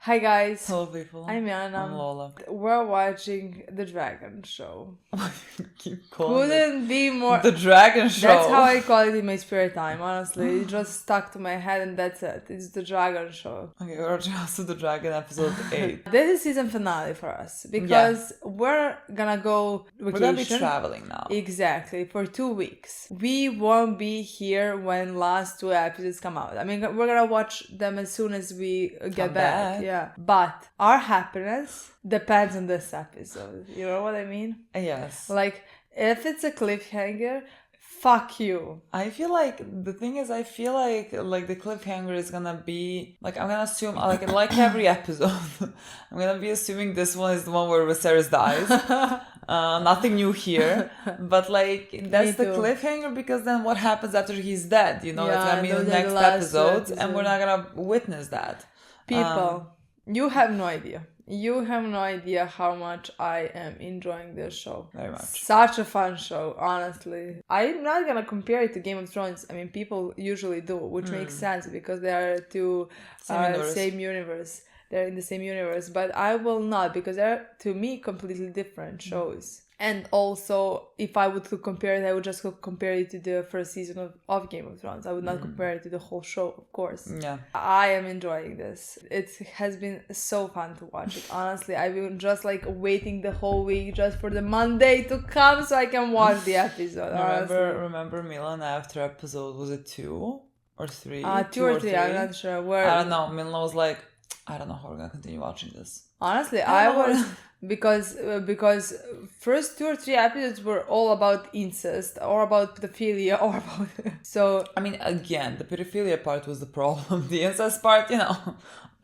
Hi guys. Hello people. I'm Milena. I'm Lola. We're watching The Dragon Show. Keep calling Couldn't be more... The Dragon Show. That's how I call it in my spare time, honestly. It just stuck to my head and that's it. It's The Dragon Show. Okay, we're just The Dragon episode 8. This is season finale for us because we're gonna go vacation. We're gonna be traveling now. Exactly, for 2 weeks. We won't be here when last 2 episodes come out. I mean, we're gonna watch them as soon as we get back. Yeah. But our happiness depends on this episode. You know what I mean? Yes. Like, if it's a cliffhanger, fuck you. I feel like the thing is, like the cliffhanger is gonna be like, I'm gonna assume like every episode, I'm gonna be assuming this one is the one where Viserys dies. Nothing new here, but like that's the cliffhanger because then what happens after he's dead? You know, it's gonna be in the next episodes, and we're not gonna witness that. People, you have no idea. You have no idea how much I am enjoying this show. Very much. Such a fun show, honestly. I'm not gonna compare it to Game of Thrones. I mean, people usually do, which makes sense because they are two same universe. They're in the same universe, but I will not because they're, to me, completely different shows. And also, if I would compare it, I would just compare it to the first season of Game of Thrones. I would not compare it to the whole show, of course. Yeah. I am enjoying this. It has been so fun to watch it. Honestly, I've been just like waiting the whole week just for the Monday to come so I can watch the episode. Remember Milan after episode, was it 2 or 3? 2 or 3, I'm not sure. I don't know. Milan was like, I don't know how we're gonna continue watching this. Honestly, I was because first 2 or 3 episodes were all about incest or about pedophilia or about so. I mean, again, the pedophilia part was the problem. The incest part, you know.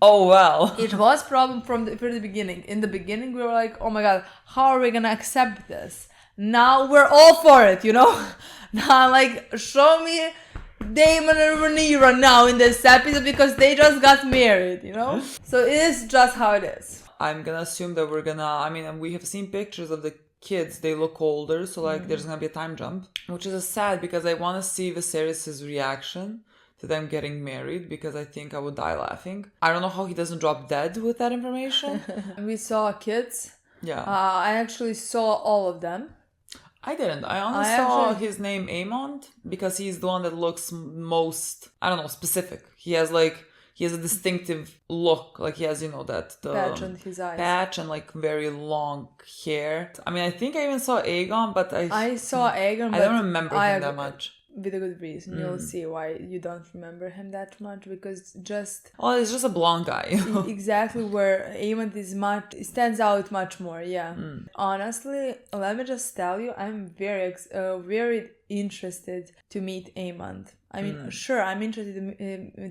Oh well. It was problem from the beginning. In the beginning, we were like, oh my god, how are we gonna accept this? Now we're all for it, you know. Now I'm like, show me Daemon and Rhaenyra now in this episode because they just got married, you know? So it is just how it is. I'm gonna assume that we have seen pictures of the kids, they look older, so like there's gonna be a time jump, which is sad because I want to see Viserys' reaction to them getting married because I think I would die laughing. I don't know how he doesn't drop dead with that information. We saw kids. Yeah. I actually saw all of them. I didn't. I only saw his name Aemond because he's the one that looks most, I don't know, specific. He has a distinctive look. Like he has, you know, the patch on his eyes. Patch and like very long hair. I mean, I think I even saw Aegon, but I saw Aegon, but I don't remember him that much. With a good reason. You'll see why you don't remember him that much because he's just a blonde guy. Exactly, where Aemond stands out much more. Yeah. Honestly, let me just tell you, I'm very interested to meet Aemond. I mean, sure, I'm interested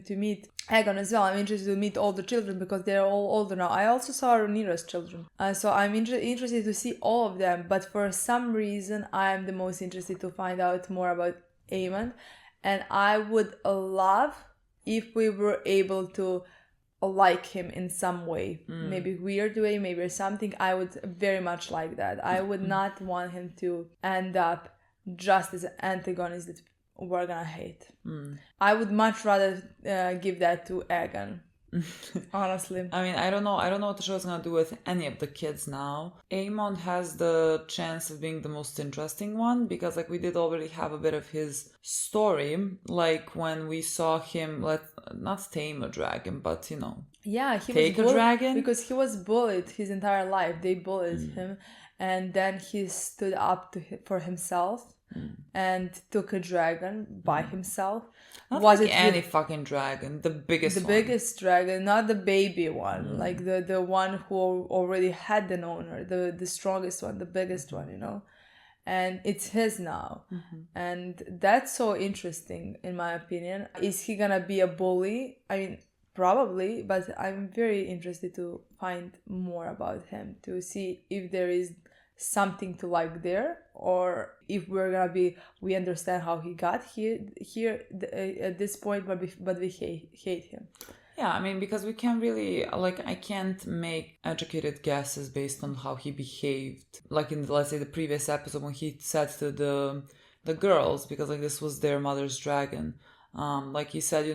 to meet Aegon as well. I'm interested to meet all the children because they're all older now. I also saw Rhaenyra's children. So I'm interested to see all of them. But for some reason, I'm the most interested to find out more about Aemond. And I would love if we were able to like him in some way. Maybe weird way, maybe something. I would very much like that. I would not want him to end up just as an antagonist that we're gonna hate. I would much rather give that to Aegon. Honestly. I mean, I don't know what the show is gonna do with any of the kids now. Aemond has the chance of being the most interesting one because like we did already have a bit of his story, like when we saw him not tame a dragon, but you know, he was a dragon because he was bullied his entire life. They bullied him, and then he stood up for himself. And took a dragon by himself. Not was like it any fucking dragon? The biggest one. The biggest dragon, not the baby one. Like the one who already had an owner. The strongest one, the biggest one, you know. And it's his now. And that's so interesting, in my opinion. Is he gonna be a bully? I mean, probably. But I'm very interested to find more about him. To see if there is something to like there, or if we understand how he got here at this point, but we hate him. Yeah, I mean, because we can't really, I can't make educated guesses based on how he behaved, like in, let's say, the previous episode when he said to the girls, because, this was their mother's dragon, Like he said, we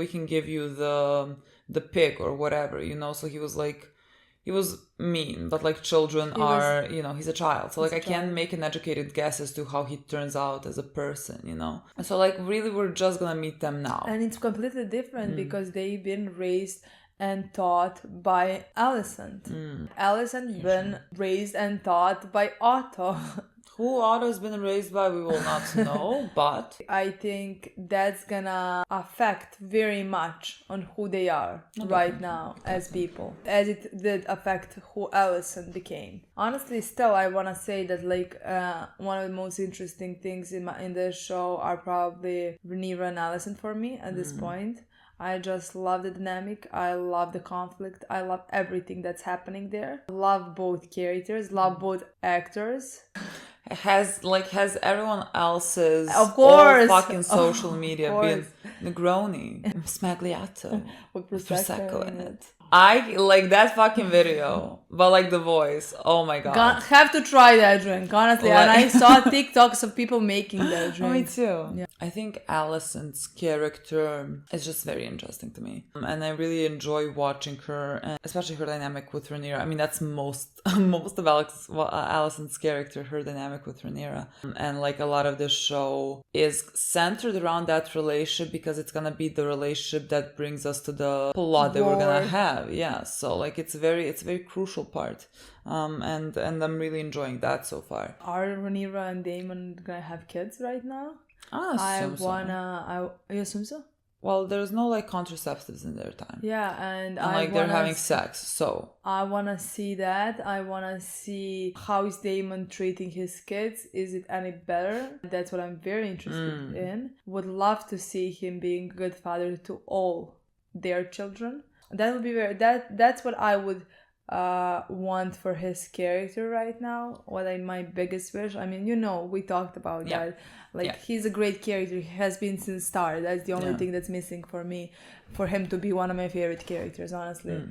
can give you the pig or whatever, so he was like, he was mean, but like children are, he's a child. So like I can't make an educated guess as to how he turns out as a person, And so like really we're just gonna meet them now. And it's completely different because they've been raised and taught by Alicent. Alicent been raised and taught by Otto. Who Otto has been raised by, we will not know, but I think that's gonna affect very much on who they are right now as people, as it did affect who Alicent became. Honestly, still, I wanna say that like one of the most interesting things in this show are probably Rhaenyra and Alicent for me at this point. I just love the dynamic. I love the conflict. I love everything that's happening there. Love both characters. Love both actors. Has everyone else's of course all fucking social media been Negroni, Smagliato, with Prosecco in it? I like that fucking video, but like the voice, oh my god. Have to try that drink, honestly. And I saw TikToks of people making that drink. Me too. Yeah. I think Alicent's character is just very interesting to me. And I really enjoy watching her, and especially her dynamic with Rhaenyra. I mean, that's most of Alicent's character, her dynamic with Rhaenyra. And like a lot of this show is centered around that relationship because it's gonna be the relationship that brings us to the plot that we're gonna have. Yeah, so like it's a very crucial part, and I'm really enjoying that so far. Are Rhaenyra and Aemond gonna have kids right now? You assume so? Well, there's no like contraceptives in their time. Yeah, and they're having sex, so I wanna see that. I wanna see how is Aemond treating his kids. Is it any better? That's what I'm very interested in. Would love to see him being a good father to all their children. That would be that's what I would want for his character right now. My biggest wish. I mean, we talked about that. Like he's a great character. He has been since start. That's the only thing that's missing for me, for him to be one of my favorite characters, honestly.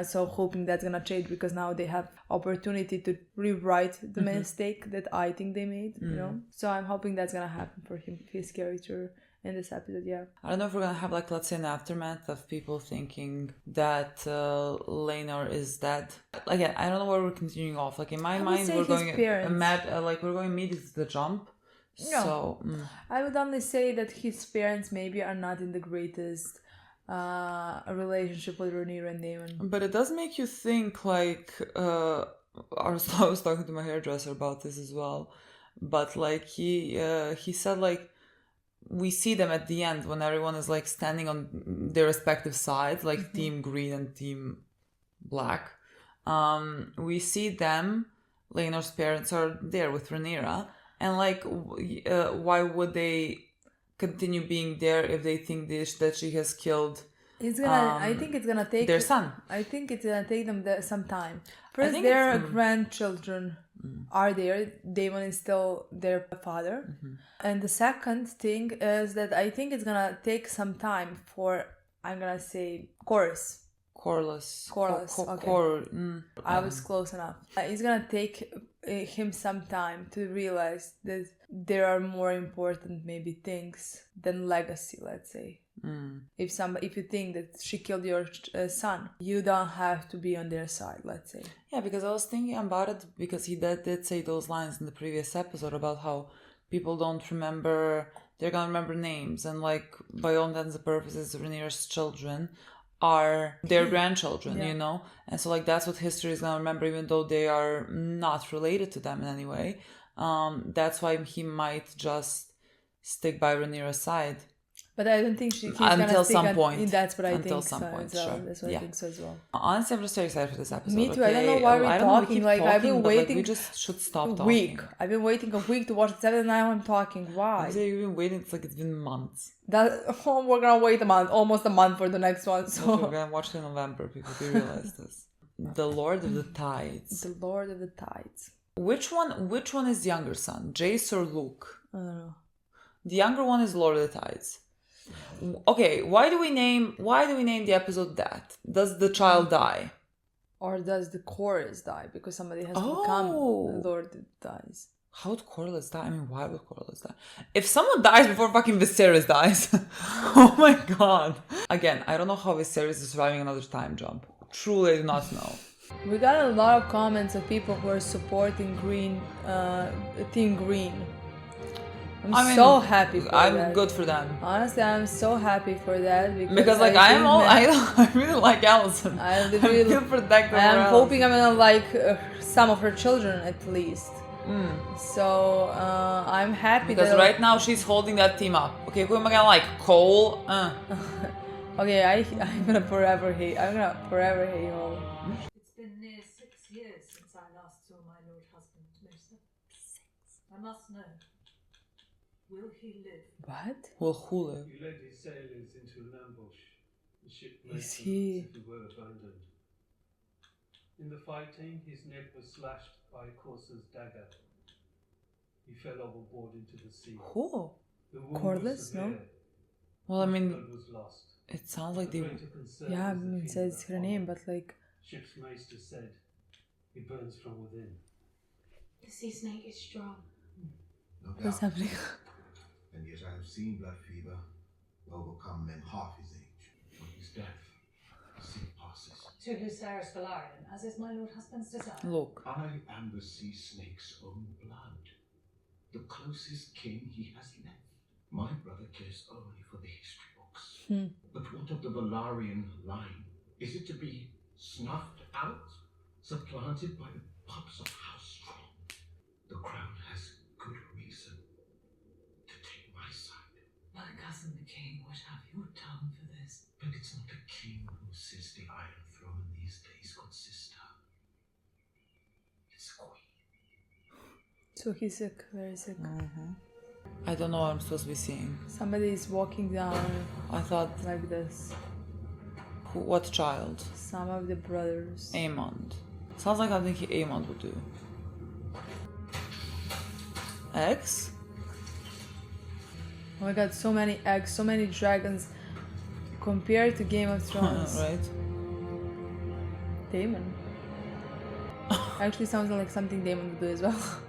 So hoping that's gonna change because now they have opportunity to rewrite the mistake that I think they made. So I'm hoping that's gonna happen for his character in this episode. I don't know if we're gonna have like, let's say, an aftermath of people thinking that Rhaenyra is dead. Again, I don't know where we're continuing off. Like in my mind, we're going we're going immediately to the jump. No, so I would only say that his parents maybe are not in the greatest relationship with Rhaenyra and Aemond. But it does make you think like I was talking to my hairdresser about this as well. But like he said like, we see them at the end when everyone is like standing on their respective sides, like team green and team black. We see them, Rhaenyra's parents are there with Rhaenyra, and like why would they continue being there if they think that she has killed I think it's gonna take their son. I think it's gonna take them some time. First, their grandchildren are there. Daemon is still their father. And the second thing is that I think it's gonna take some time for, I'm gonna say, Corlys. Okay. I was close enough. It's gonna take him some time to realize that there are more important maybe things than legacy, let's say. If you think that she killed your son, you don't have to be on their side, let's say. Yeah, because I was thinking about it because he did say those lines in the previous episode about how people don't remember, they're gonna remember names, and like by all intents and purposes Rhaenyra's children are their grandchildren, and so like that's what history is gonna remember, even though they are not related to them in any way. That's why he might just stick by Rhaenyra's side. But I don't think he's until some point. That's what I think. Until some point, sure. That's what I think so as well. Honestly, I'm just very excited for this episode. Me too. Okay? I don't know why we're talking. I've been waiting. We just should stop talking. Week. I've been waiting a week to watch the episode, and now I'm talking. Why? You've been waiting. It's been months. We're gonna wait almost a month for the next one. So we're gonna watch it in November. People do realize this. The Lord of the Tides. The Lord of the Tides. Which one is the younger son, Jace or Luke? I don't know. The younger one is Lord of the Tides. Okay, why do we name the episode that? Does the child die? Or does the chorus die because somebody has to become Lord of the Tides? How would Corlys die? I mean, why would Corlys die? If someone dies before fucking Viserys dies, oh my god. Again, I don't know how Viserys is surviving another time jump. Truly, I do not know. We got a lot of comments of people who are supporting Team Green. I'm so happy for that. I'm good for them. Honestly, I'm so happy for that because like I really like Alicent. I feel protective. I'm hoping I'm gonna like some of her children at least. So I'm happy because right now she's holding that team up. Okay, who am I gonna like? Cole. Okay, I'm gonna forever hate. I'm gonna forever hate Cole. It's been near 6 years since I last saw my lord husband, Mister. 6. I must know. Will he live? What? Will who live? He led his sailors into an ambush. The ship Is as he? if it were abandoned. In the fighting, his neck was slashed by a courser's dagger. He fell overboard into the sea. Who? The wound Corlys, was severe. no? Well, I mean, Blood was lost. it sounds like The they. greater concern Yeah, I was the mean, it feeling says that her name, followed. but like, Ship's maester said, "He burns from within." The sea snake is strong. No what's doubt. happening? And yet I have seen blood fever overcome men half his age. On his death, the sea passes. To Viserys Velaryon, as is my lord husband's desire. Look. I am the sea snake's own blood, the closest kin he has left. My brother cares only for the history books. But what of the Velaryon line? Is it to be snuffed out, supplanted by the pups of House Strong? The crown has good reason to take my side. My cousin the king would have your tongue for this. But it's not the king who sits the Iron Throne these days, good sister. It's the queen. So he's sick, very sick. I don't know what I'm supposed to be seeing. Somebody is walking down I thought, like this. what child? Some of the brothers. Aemond. Sounds like something Aemond would do. Eggs? Oh my god, so many eggs, so many dragons compared to Game of Thrones. Right? Daemon. Actually sounds like something Daemon would do as well.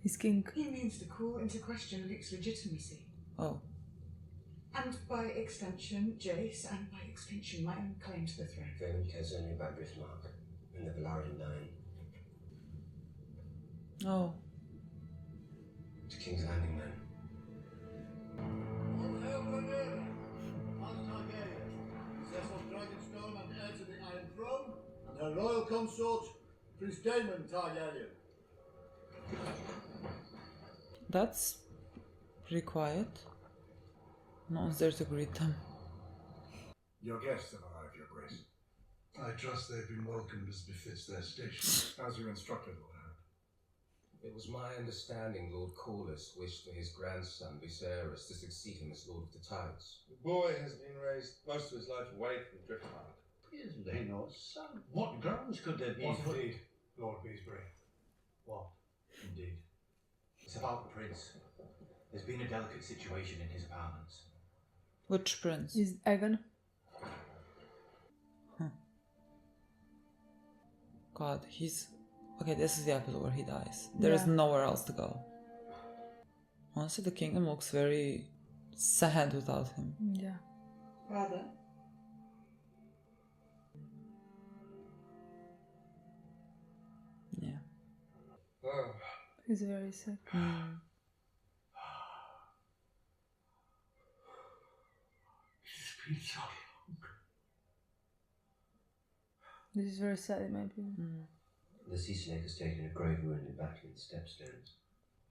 He's king. He means to call into question Lick's legitimacy. Oh. And by extension, Jace, and by extension, my own claim to the throne. Vaemond cares only about Bismarck and the Velaryon line. Oh. To King's Landing, man. All hail Rhaenyra, House Targaryen, princess of Dragonstone and heir to the Iron Throne, and her royal consort, Prince Daemon Targaryen. That's pretty quiet. No one's there to greet them. Your guests have arrived, Your Grace. I trust they've been welcomed as befits their station. As you instructed, Lord. It was my understanding Lord Corlys wished for his grandson Viserys to succeed him as Lord of the Tides. The boy has been raised most of his life away from Driftmark. Is Laenor's son? What grounds could there be What for... indeed, Lord Beesbury? What? Indeed. It's about the prince. There's been a delicate situation in his apartments. Which prince? Is Aegon? God, he's... Okay, this is the episode where he dies. There is nowhere else to go. Honestly, the kingdom looks very sad without him. Yeah. Rather. Yeah. Oh. He's very sick. It's been so long. This is very sad in my opinion. The sea snake has taken a grave wound in battle in the Stepstones.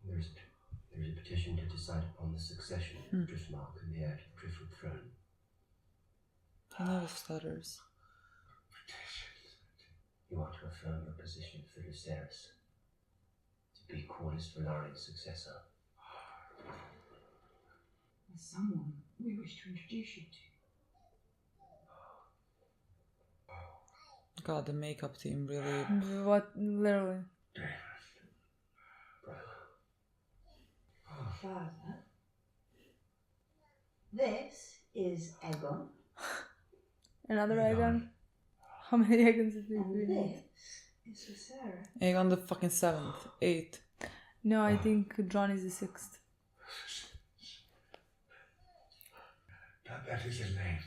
There is a petition to decide upon the succession of Driftmark and the heir to the Driftwood throne. He never stutters. You are to affirm your position for Viserys, to be Corlys Velaryon's successor. There's someone we wish to introduce you to. God, the makeup team really... What? Literally. Father, this is Aegon. Another Aegon? How many Aegons did we And need? this is Viserys. Aegon the fucking 7th, 8th. No, I think John is the 6th. That is a name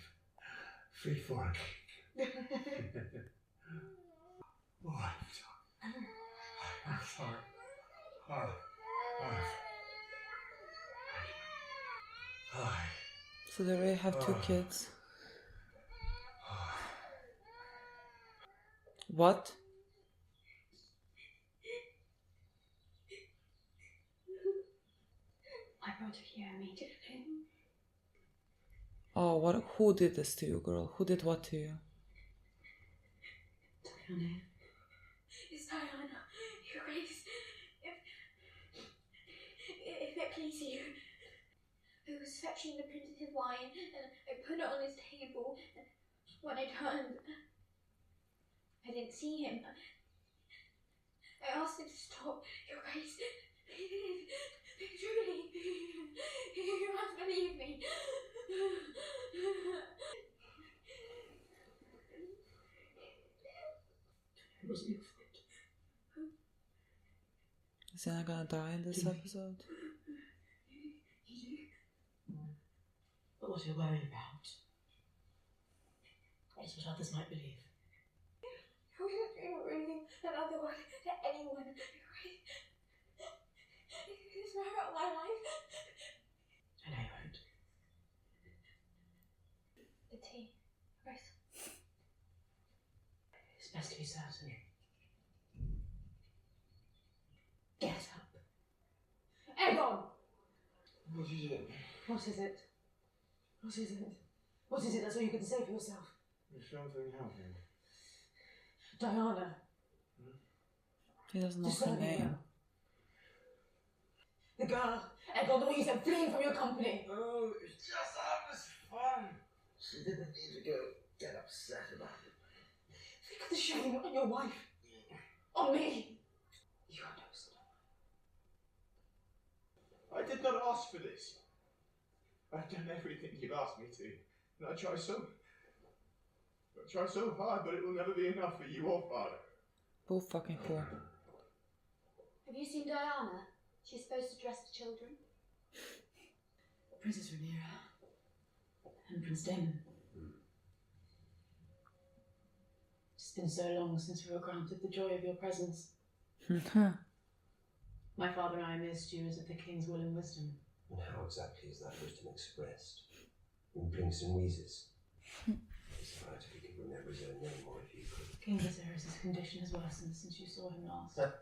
fit for a king. Oh, I'm sorry. So they already have 2 kids. What? I brought her here immediately. Oh, what? Who did this to you, girl? Who did what to you? Diana. It's Diana. Your Grace. If it please you. I was fetching the printed wine and I put it on his table. And when I turned, I didn't see him. I asked him to stop. Your Grace. Truly. You must believe me. It wasn't your fault. Is Anna gonna die in this episode? But what you're worried about is what others might believe. I wouldn't do anything another one to anyone. It's not about my life. I know you won't. The tea, Grace. It's best to be certain. Get up. Aegon! What is it? What is it? What is it? What is it? That's all you can say for yourself. Is something happening? Diana. He doesn't know Just her let me name. know. The girl, Aegon, the one you said fleeing from your company. Oh, it's just having fun. She didn't need to go get upset about it. Think of the shame on your wife. On me. You understand. I did not ask for this. I've done everything you've asked me to. And I try so hard, but it will never be enough for you or Father. Both fucking poor. Have you seen Diana? She's supposed to dress the children. Princess Rhaenyra. And Prince Daemon. It's been so long since we were granted the joy of your presence. My father and I are mere stewards of the king's will and wisdom. And how exactly is that wisdom expressed? In blinks and wheezes? It's right if you could remember his own name, or if you could. King Viserys' condition has worsened since you saw him last. Of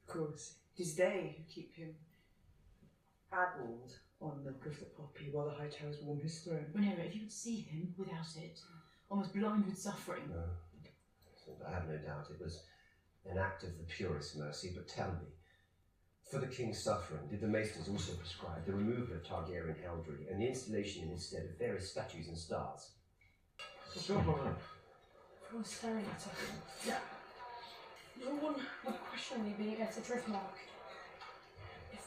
course. It is they who keep him addled on milk of the poppy while the High Towers warm his throne. Rhaenyra, if you could see him without it, almost blind with suffering. No. I have no doubt it was an act of the purest mercy, but tell me, for the king's suffering, did the maesters also prescribe the removal of Targaryen heraldry and the installation instead of various statues and stars? Sure. For staring at us. Yeah. No one would question me being at a Driftmark. If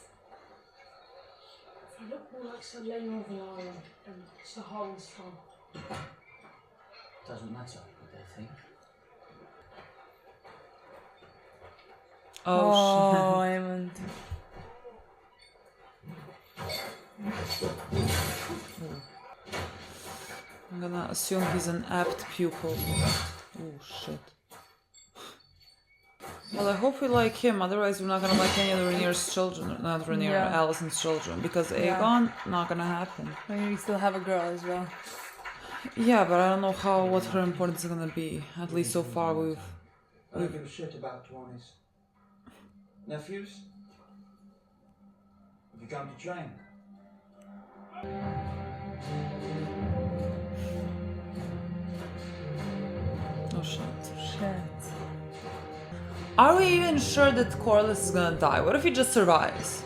I look more like Sir Rhaenyra and Sir Harwinstrong. Doesn't matter what they think. Oh, Aemond. I'm gonna assume he's an apt pupil. Oh shit. Well, I hope we like him, otherwise we're not gonna like any of the Rhaenyra's children. Not Rhaenyra, Yeah. Alicent's children. Because Yeah. Aegon, not gonna happen. I mean, we still have a girl as well. Yeah, but I don't know what her importance is gonna be. At least so far I don't give a shit about Tuani's nephews. Have you come to train? Oh shit. Shit. Are we even sure that Corlys is gonna die? What if he just survives?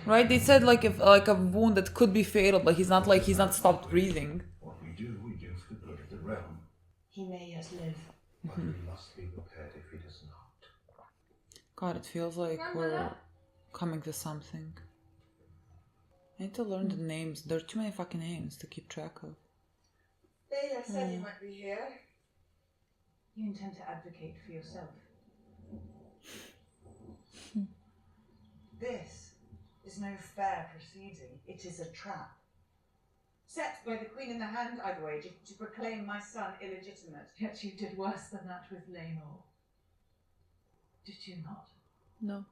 Right? They said like if a wound that could be fatal, but he's not stopped breathing. What we do for the good of the realm. He may yet live. But we must be prepared if he does not. God, it feels like we're coming to something. I need to learn the names. There are too many fucking names to keep track of. Baylor said you might be here. You intend to advocate for yourself? This is no fair proceeding. It is a trap. Set by the Queen in the hand, I'd wager, to proclaim my son illegitimate. Yet you did worse than that with Rhaenyra. Did you not? No.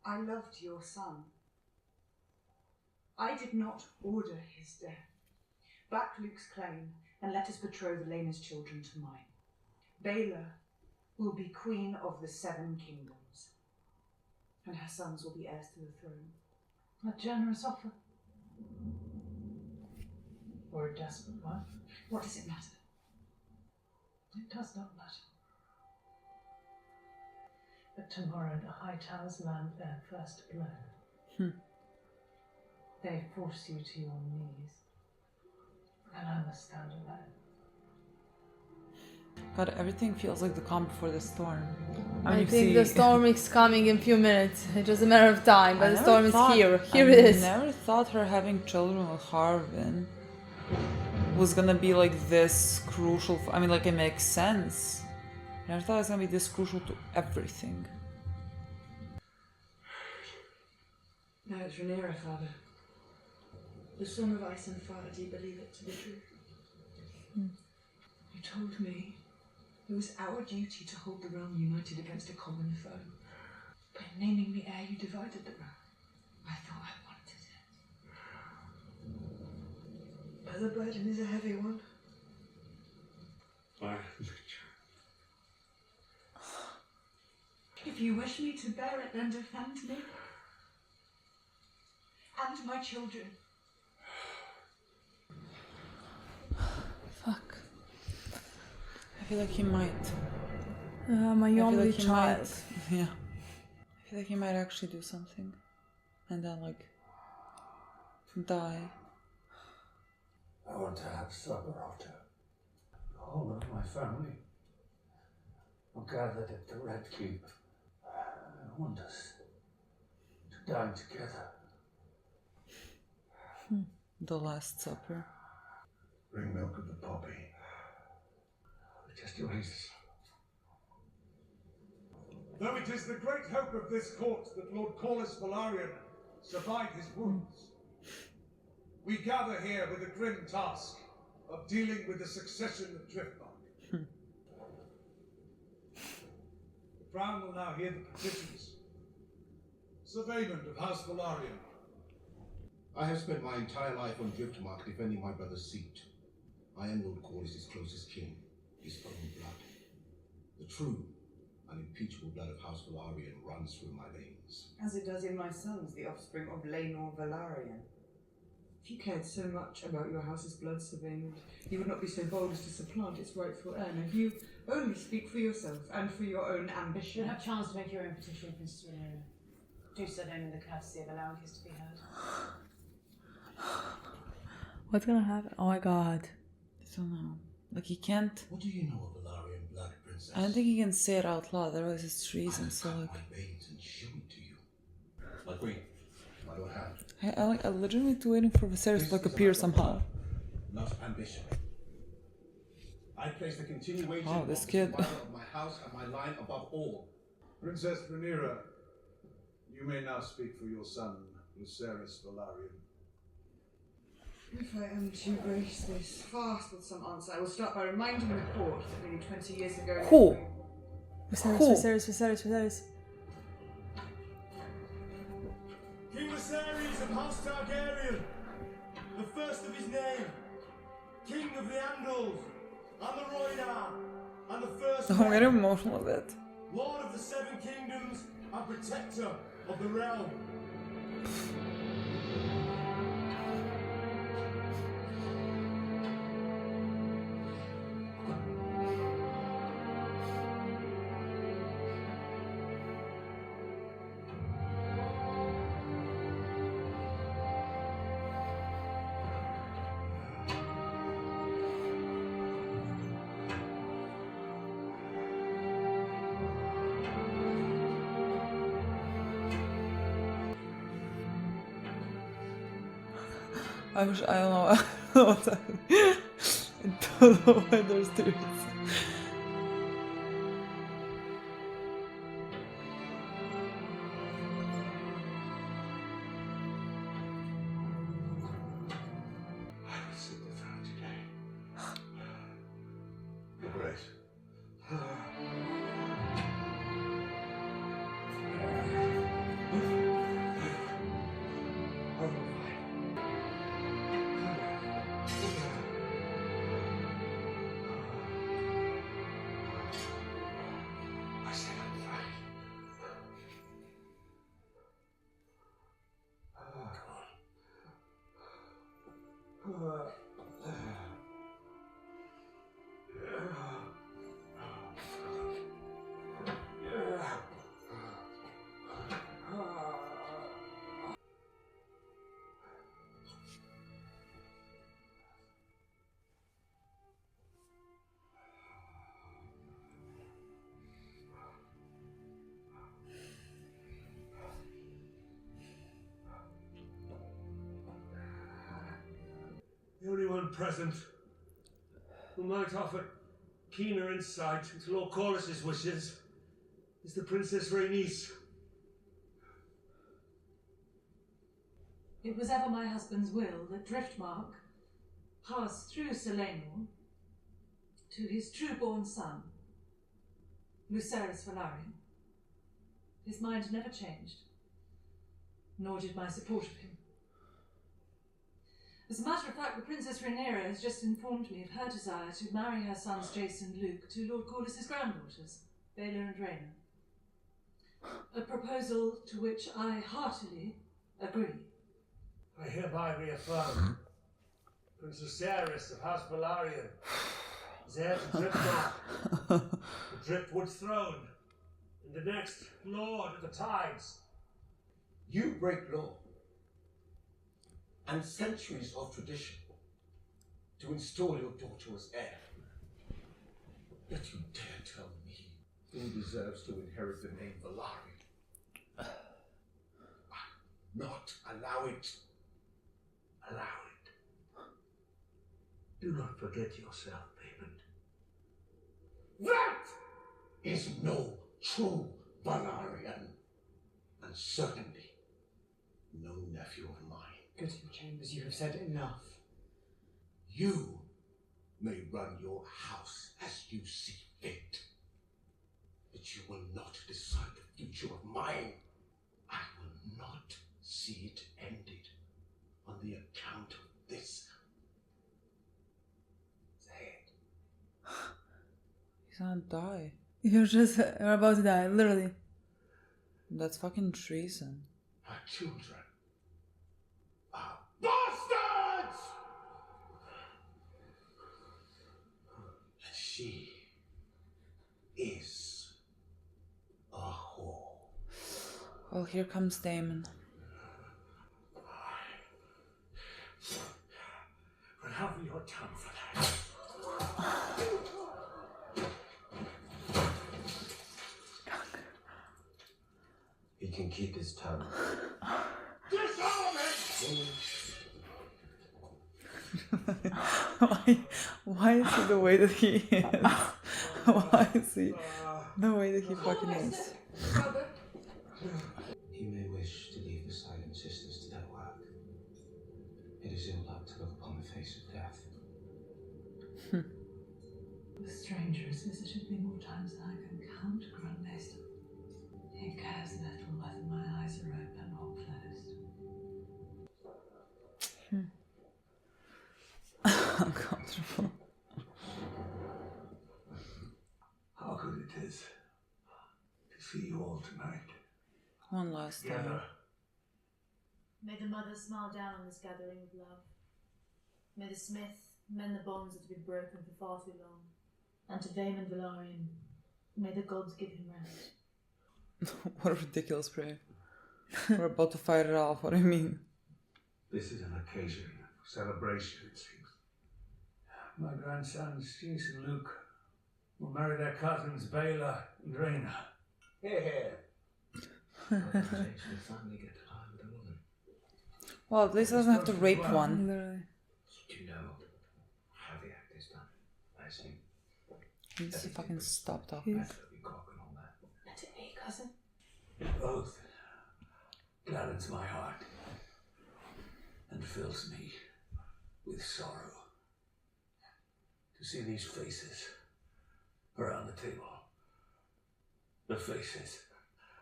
I loved your son. I did not order his death. Back Luke's claim, and let us betroth Rhaenyra's children to mine. Baela will be Queen of the Seven Kingdoms, and her sons will be heirs to the throne. A generous offer. Or a desperate one. What does it matter? It does not matter. But tomorrow the High Towers land their first blow. They force you to your knees. And I must stand alone. God, everything feels like the calm before the storm. I think the storm is coming in a few minutes. It's just a matter of time, but the storm is here. Here it is. I never thought her having children with Harvin was gonna be like this crucial. I mean, like, it makes sense. I never thought it was gonna be this crucial to everything. No, it's Rhaenyra, Father. The son of Ice and Fire, do you believe it to be true? You told me it was our duty to hold the realm united against a common foe. By naming the heir, you divided the realm. I thought I wanted it. But the burden is a heavy one. If you wish me to bear it, then defend me. And my children. Fuck. I feel like he might. My only child. Yeah. I feel like he might actually do something. And then, like, die. I want to have supper after. The whole of my family are gathered at the Red Keep. I want us to dine together. The Last Supper. Bring milk of the poppy. Just erase. Though it is the great hope of this court that Lord Corlys Velaryon survive his wounds, we gather here with the grim task of dealing with the succession of Driftmark. The Crown will now hear the petitions. Sir Vaemond of House Velaryon. I have spent my entire life on Driftmark defending my brother's seat. I am Lord Corlys' closest kin, his own blood. The true, unimpeachable blood of House Velaryon runs through my veins. As it does in my sons, the offspring of Rhaenyra Velaryon. If you cared so much about your house's blood, Sir Vaemond, you would not be so bold as to supplant its rightful heir. And you only speak for yourself and for your own ambition. You have a chance to make your own petition, Princess Rhaenyra. Do so then in the courtesy of allowing his to be heard. What's gonna happen? Oh my god. I don't know. Like, he can't. What do you know of Velaryon blood, Princess? I don't think he can say it out loud, otherwise it's treason, so like. My veins and show it to you. My queen, my lord hand. I legitimately waiting for Viserys to like appear somehow. Not ambition. I place the continuation Oh, this of the kid. survival of my house and my line above all. Princess Rhaenyra, you may now speak for your son, Viserys Velaryon. If I am to grace this fast with some answer, I will start by reminding the court that nearly 20 years ago... Who? Viserys. King Viserys of House Targaryen, the first of his name, King of the Andals, and the Rhaenyra, and the first I'm getting emotional with it. Lord of the Seven Kingdoms and Protector of the Realm. I don't know. I don't know why there's tears. The only one present who might offer keener insight into Lord Corlys's wishes is the Princess Rhaenys. It was ever my husband's will that Driftmark pass through Selenium to his true-born son, Viserys Velaryon. His mind never changed, nor did my support of him. As a matter of fact, the Princess Rhaenyra has just informed me of her desire to marry her sons Jason and Luke to Lord Corlys's granddaughters, Baela and Rhaena. A proposal to which I heartily agree. I hereby reaffirm Princess Viserys of House Velaryon is heir to Driftmark, the Driftwood throne, and the next Lord of the Tides. You break law and centuries of tradition to install your daughter as heir. Yet you dare tell me who deserves to inherit the name Velaryon. Not allow it. Allow it. Do not forget yourself, Aemond. That is no true Velaryon, and certainly no nephew of mine. Go to your chambers, you have said enough. You may run your house as you see fit, but you will not decide the future of mine. I will not see it ended on the account of this. Say it. He's gonna die. You're about to die, literally. That's fucking treason. Her children are bastards! And she is a whore. Well, here comes Daemon. But have your tongue for that. He can keep his tongue. Why is he the way that he is? Why is he the way that he fucking is? He may wish to leave the silent sisters to their work. It is ill luck to look upon the face of death. The stranger has visited me more times than I can count, Grandmaster. He cares little whether my eyes are open or closed. Uncomfortable. How good it is to see you all tonight. One last time. May the mother smile down on this gathering of love. May the smith mend the bonds that have been broken for far too long. And to Vaemond Velaryon, may the gods give him rest. What a ridiculous prayer. We're about to fight it off, what do you mean? This is an occasion for celebration, it seems. My grandsons, Jason and Luke, will marry their cousins, Baela and Rhaenyra. Here. Well, at least he doesn't have to rape one. Do you know how the act is done? I see. He needs to fucking stop talking. Let Let it be, cousin. Both gladdens my heart and fills me with sorrow to see these faces around the table. The faces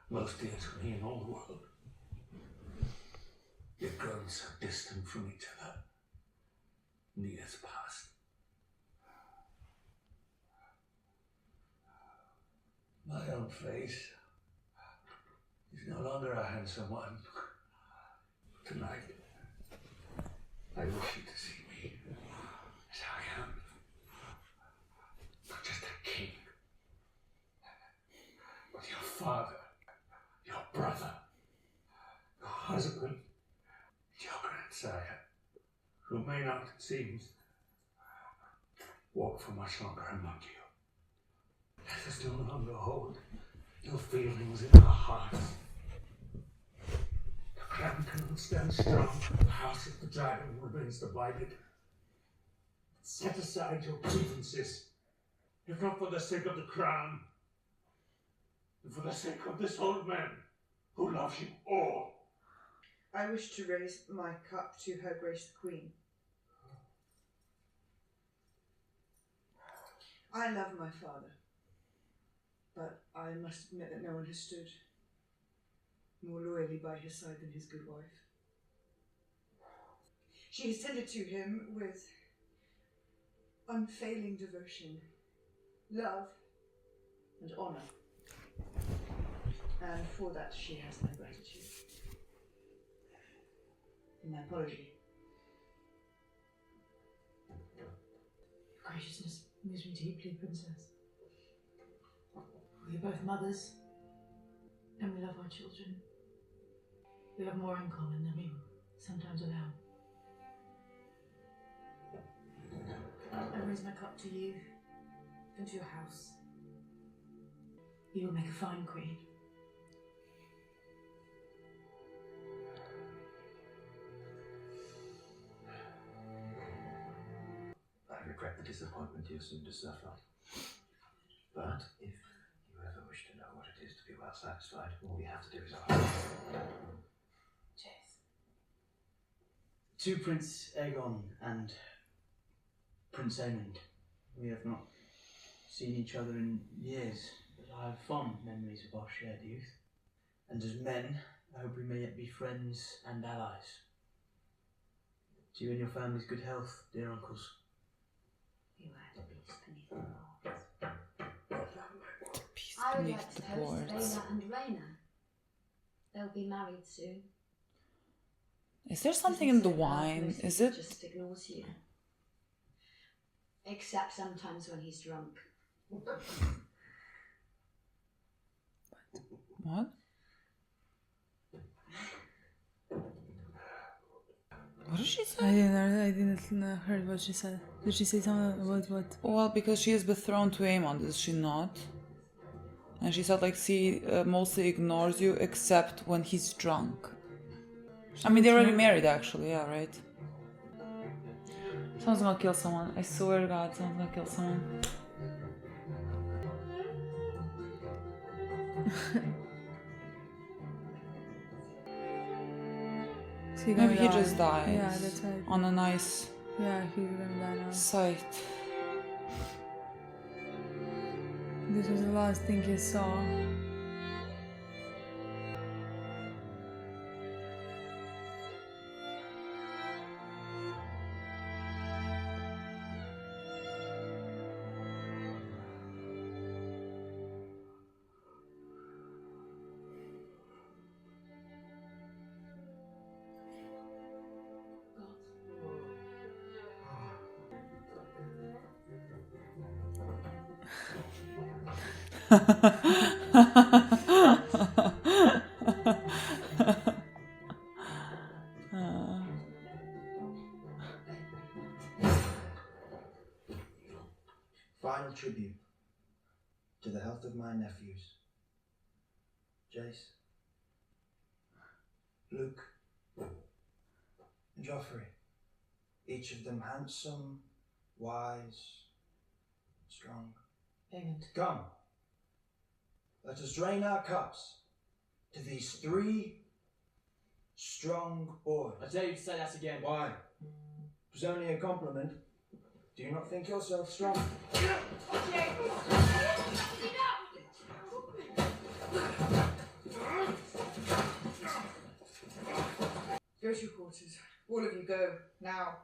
most dear to me in all the world, yet grown so distant from each other in the years past. My own face is no longer a handsome one. Tonight, I wish you to see me who may not, it seems, walk for much longer among you. Let us no longer hold ill feelings in our hearts. The crown cannot stand strong. The house of the dragon remains divided. Set aside your grievances, if not for the sake of the crown, but for the sake of this old man who loves you all. I wish to raise my cup to Her Grace the Queen. I love my father, but I must admit that no one has stood more loyally by his side than his good wife. She has tended to him with unfailing devotion, love, and honour. And for that she has my gratitude. And my apology. Your graciousness moves me deeply, Princess. We are both mothers, and we love our children. We have more in common than we sometimes allow. I raise my cup to you and to your house. You will make a fine queen. I regret the disappointment you're soon to suffer. But if you ever wish to know what it is to be well satisfied, all we have to do is ask. Cheers. To Prince Aegon and Prince Aemond, we have not seen each other in years, but I have fond memories of our shared youth. And as men, I hope we may yet be friends and allies. To you and your family's good health, dear uncles. You had peace beneath the boards. Peace I would beneath like to the host boards. Rhaenyra and Rhaenyra. They'll be married soon. Is there something in the wine? Is it? Just ignores you. Except sometimes when he's drunk. What? What did she say? I didn't heard what she said. Did she say something about what? Well, because she is betrothed to Aemond, is she not? And she said, like, she mostly ignores you except when he's drunk. I mean, they're already married, actually, yeah, right? Someone's gonna kill someone. I swear to God, someone's gonna kill someone. Maybe he just dies. Yeah, that's right. On a nice Yeah, he's gonna die now. sight. This was the last thing he saw. Final tribute to the health of my nephews, Jace, Luke, and Joffrey. Each of them handsome, wise, strong. Aemond. Come, let us drain our cups to these three strong boys. I dare you to say that again. Why? It was only a compliment. Do you not think yourself strong? Go to your quarters. All of you go, now.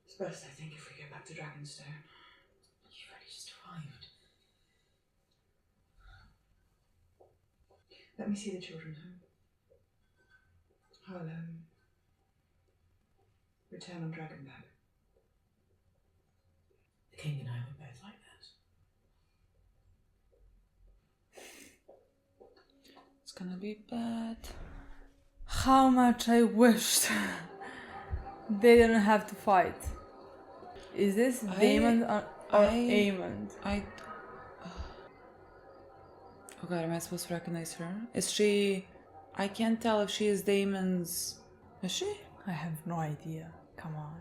It's best, I think, if we get back to Dragonstone. You've only just arrived. Let me see the children home. I'll return on Dragonback. The king and I were both like that. gonna be bad. How much I wished they didn't have to fight. Is this Vaemond or Aemond? Oh god, am I supposed to recognize her? Is she... I can't tell if she is Daemon's... Is she? I have no idea. Come on.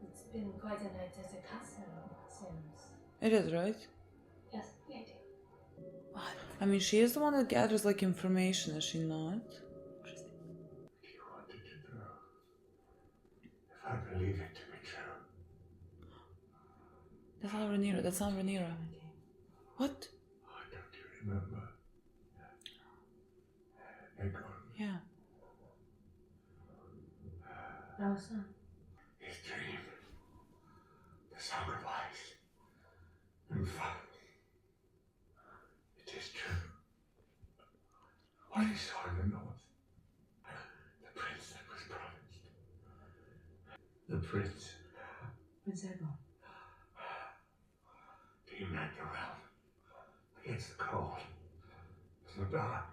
It's been quite a night at a castle, Sims. It is, right? Yes, yeah, I do. What? I mean, she is the one that gathers, like, information, is she not? I believe it to be true. That's not Rhaenyra. That's not Rhaenyra. What? Don't you remember? Aegon. Yeah. Our son. His dream. The sacrifice. And fun. It is true. What he saw in the north. The prince that was promised. The prince. Prince Aegon. To unite the realm against the cold, the dark.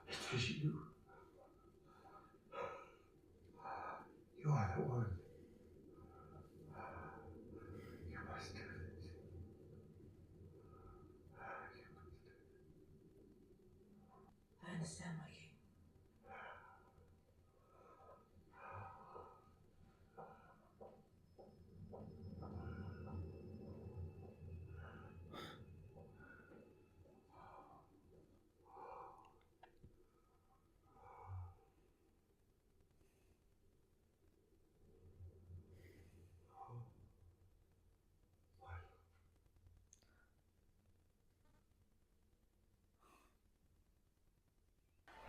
It is you. You are the one. You must do this. I understand, my king.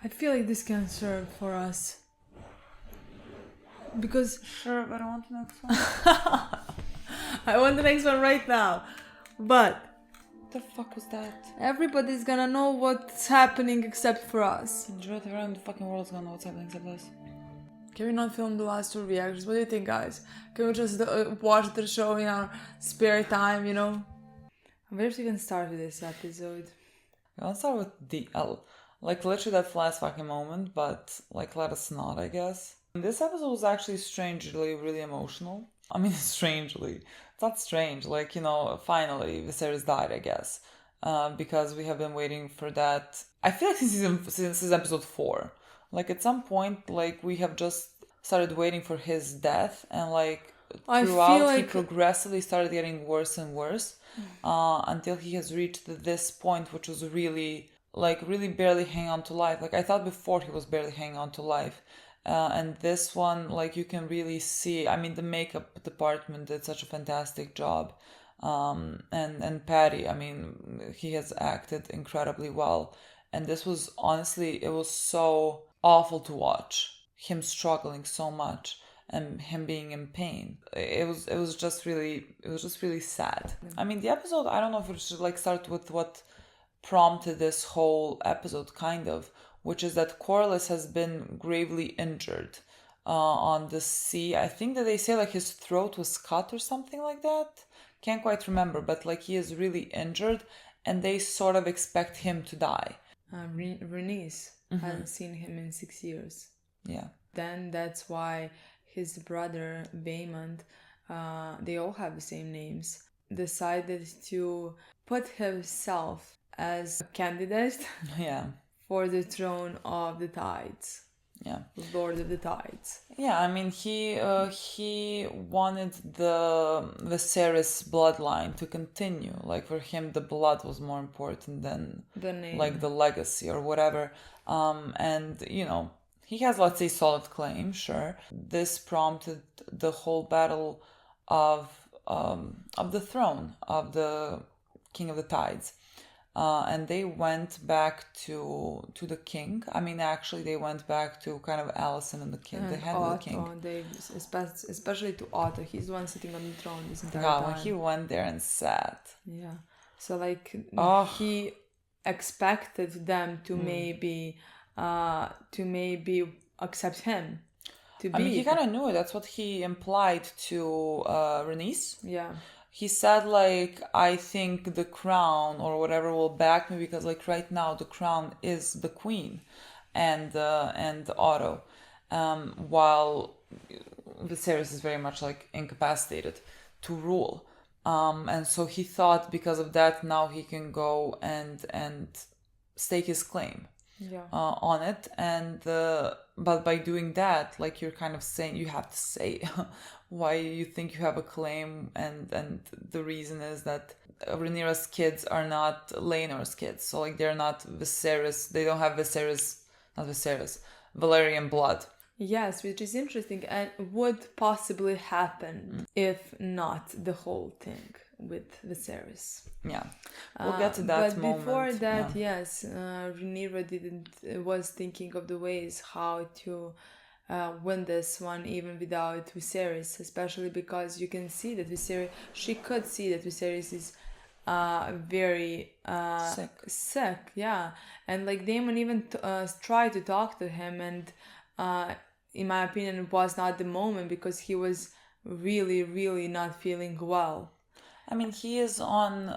I feel like this can serve for us. Because... Sure, but I want the next one. I want the next one right now. But... What the fuck was that? Everybody's gonna know what's happening except for us. Majority around the fucking world's gonna know what's happening except us. Can we not film the last 2 reactions? What do you think, guys? Can we just watch the show in our spare time, you know? I wish we can start with this episode. Let's start with the... like, literally that last fucking moment, but, like, let us not, I guess. This episode was actually strangely really emotional. I mean, strangely. It's not strange. Like, you know, finally, Viserys died, I guess. Because we have been waiting for that... I feel like since episode 4. Like, at some point, like, we have just started waiting for his death. And, like, throughout, he progressively started getting worse and worse. Until he has reached this point, which was really... like, really barely hang on to life. Like, I thought before he was barely hanging on to life. And this one, like, you can really see... I mean, the makeup department did such a fantastic job. And Patty, I mean, he has acted incredibly well. And this was, honestly, it was so awful to watch. Him struggling so much. And him being in pain. It was just really sad. I mean, the episode, I don't know if we should, like, start with what prompted this whole episode, kind of, which is that Corlys has been gravely injured on the sea. I think that they say, like, his throat was cut or something like that. Can't quite remember, but, like, he is really injured, and they sort of expect him to die. Rhaenys hasn't seen him in 6 years. Yeah. Then that's why his brother Vaemond, they all have the same names, decided to put himself as a candidate for the throne of the Tides. Yeah. Lord of the Tides. Yeah, I mean, he wanted the Viserys bloodline to continue. Like, for him, the blood was more important than the name, like the legacy or whatever. And, you know, he has, let's say, solid claim, sure. This prompted the whole battle of the throne of the King of the Tides. And they went back to the king. I mean, actually, they went back to kind of Alicent and the king, the head of the king. They, especially to Otto. He's the one sitting on the throne this entire time. When he went there and sat. Yeah. So, like, he expected them to maybe accept him. I mean, he kind of knew it. That's what he implied to Rhaenys. Yeah. he said like, I think the crown or whatever will back me, because like right now the crown is the queen and Otto, while Viserys is very much like incapacitated to rule. And so he thought because of that now he can go and stake his claim on it. And but by doing that, like you're kind of saying, you have to say why you think you have a claim, and the reason is that Rhaenyra's kids are not Laenor's kids, so like they're not Viserys, they don't have Valerian blood. Yes, which is interesting and would possibly happen if not the whole thing with Viserys. Yeah, we'll get to that moment. But before that, yes, Rhaenyra was thinking of the ways how to win this one even without Viserys, especially because you can see that she could see that Viserys is very sick, yeah. And like Daemon even tried to talk to him, and in my opinion it was not the moment because he was really, really not feeling well. I mean, he is on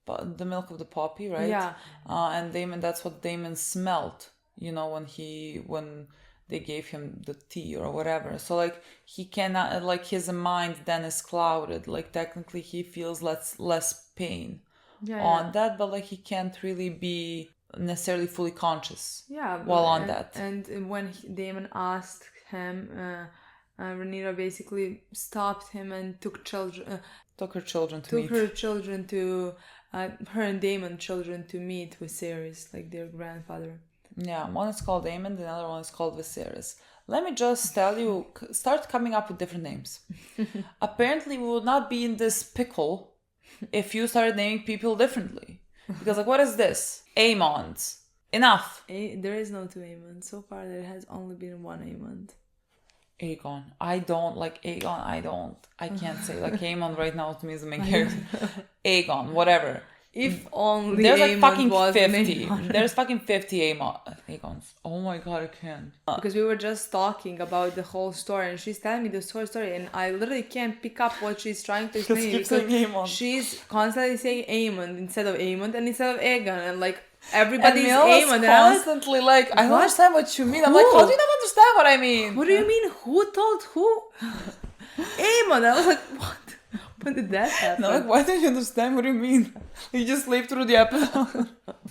the milk of the poppy, right? Yeah. And Daemon, that's what Daemon smelled, you know, when they gave him the tea or whatever. So like he cannot, like his mind then is clouded. Like technically he feels less pain on that, but like he can't really be necessarily fully conscious while on that. And when Daemon asked him, Rhaenyra basically stopped him and took her children to her and Daemon children to meet Viserys, like their grandfather. Yeah, one is called Aemond, the other one is called Viserys. Let me just tell you, start coming up with different names. Apparently, we would not be in this pickle if you started naming people differently. Because, like, what is this? Aemond. Enough. There is no two Aemond. So far, there has only been one Aemond. Aegon. I don't like Aegon. I can't say. Like, Aemond right now to me is the main character. Aegon, whatever. If only there's like Aemond fucking was 50. There's fucking 50 Aegons. Oh my god, I can't. Because we were just talking about the whole story, and she's telling me the whole story, and I literally can't pick up what she's trying to explain. Because she's constantly saying Aemond instead of Aemond and instead of Aegon, and like everybody's Aemond. Constantly like, I don't understand what you mean. I'm like, how do you not understand what I mean? What do you mean? Who told who? Aemond. I was like, what? When did that happen? No, like, why don't you understand what you mean? You just lived through the episode.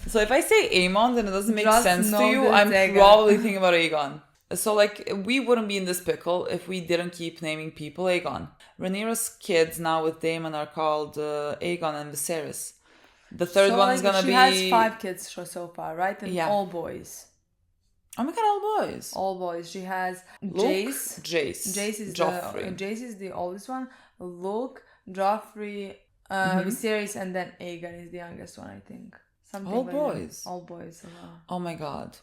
So if I say Aemond and it doesn't make sense to you, I'm probably thinking about Aegon. So like, we wouldn't be in this pickle if we didn't keep naming people Aegon. Rhaenyra's kids now with Daemon are called Aegon and Viserys. The third one is gonna be... She has 5 kids so far, right? And all boys. Oh my god, all boys. All boys. She has Jace. Jace is the oldest one. Luke, Joffrey, Viserys, and then Aegon is the youngest one, I think. All boys. All boys. Oh my god.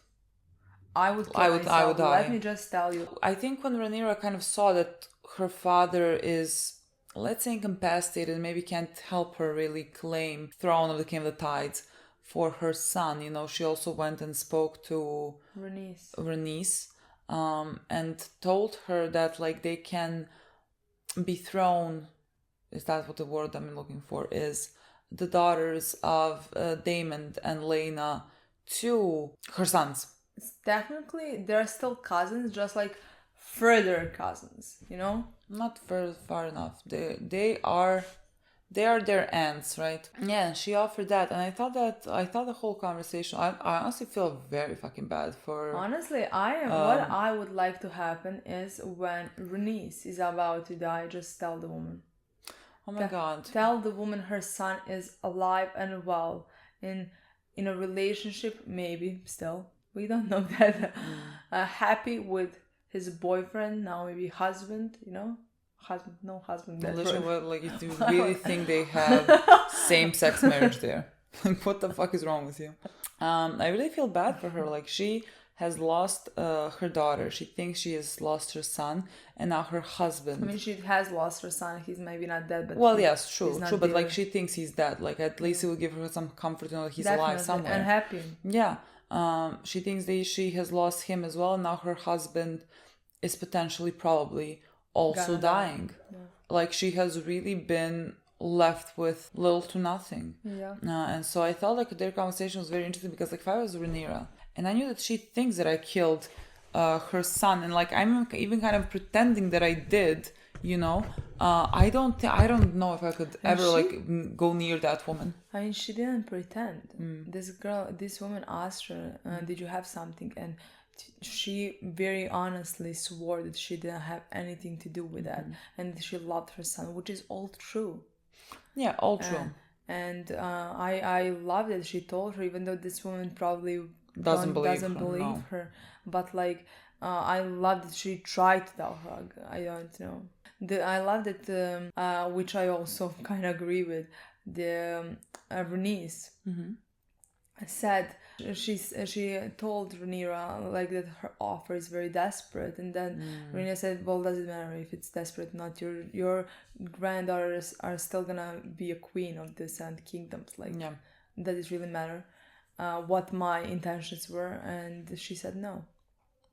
I would die. Let me just tell you. I think when Rhaenyra kind of saw that her father is, let's say, incapacitated, maybe can't help her really claim throne of the King of the Tides for her son, you know, she also went and spoke to Rhaenys, and told her that like they can be thrown, is that what the word I'm looking for is, the daughters of Daemon and Laena to her sons. Technically, they're still cousins, just like further cousins, you know? Not far enough. They are their aunts, right? Yeah, and she offered that, and I thought the whole conversation, I honestly feel very fucking bad for... Honestly, what I would like to happen is when Rhaenys is about to die, just tell the woman. Oh my god. Tell the woman her son is alive and well, in a relationship, maybe, still. We don't know that. Happy with his boyfriend, now maybe husband, you know? Husband. Literally, like, if you really think they have same-sex marriage there. Like, what the fuck is wrong with you? I really feel bad for her. Like, she has lost her daughter. She thinks she has lost her son, and now her husband. I mean, she has lost her son. He's maybe not dead, but... Well, yes, true. But, like, she thinks he's dead. Like, at least it will give her some comfort to know that he's alive somewhere. And happy. Yeah. She thinks she has lost him as well, and now her husband is potentially, probably... also dying. Yeah. Like, she has really been left with little to nothing. Yeah. And so I felt like their conversation was very interesting because like if I was Rhaenyra and I knew that she thinks that I killed her son, and like I'm even kind of pretending that I did, you know, I don't know if I could ever like go near that woman. I mean, she didn't pretend. This woman asked her, "Did you have something?" And she very honestly swore that she didn't have anything to do with that, and she loved her son, which is all true. Yeah, all true. And I love that she told her, even though this woman probably doesn't believe her. But like, I love that she tried to tell her. I don't know. I love that, which I also kind of agree with. The Rhaenys said she told Rhaenyra like that her offer is very desperate, and then Rhaenyra said, "Well, does it matter if it's desperate or not? Your granddaughters are still gonna be a queen of the Sand Kingdoms. Like, does it really matter what my intentions were?" And she said, "No,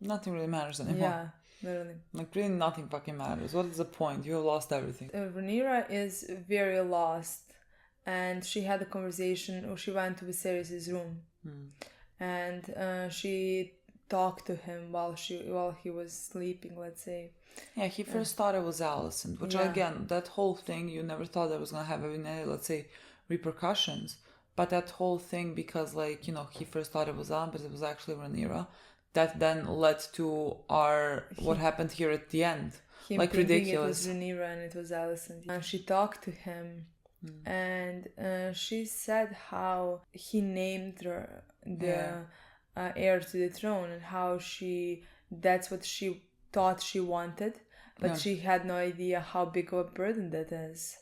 nothing really matters anymore." Yeah, literally. Like really, nothing fucking matters. What is the point? You have lost everything. Rhaenyra is very lost. And she had a conversation, or she went to Viserys' room, and she talked to him while he was sleeping, let's say. Yeah, he first thought it was Alicent, which again, that whole thing, you never thought that was gonna have any, let's say, repercussions. But that whole thing, because like, you know, he first thought it was Alicent, but it was actually Rhaenyra, that then led to what happened here at the end. Like ridiculous. It was Rhaenyra and it was Alicent. And she talked to him. And she said how he named her the heir to the throne, and how that's what she thought she wanted, but she had no idea how big of a burden that is.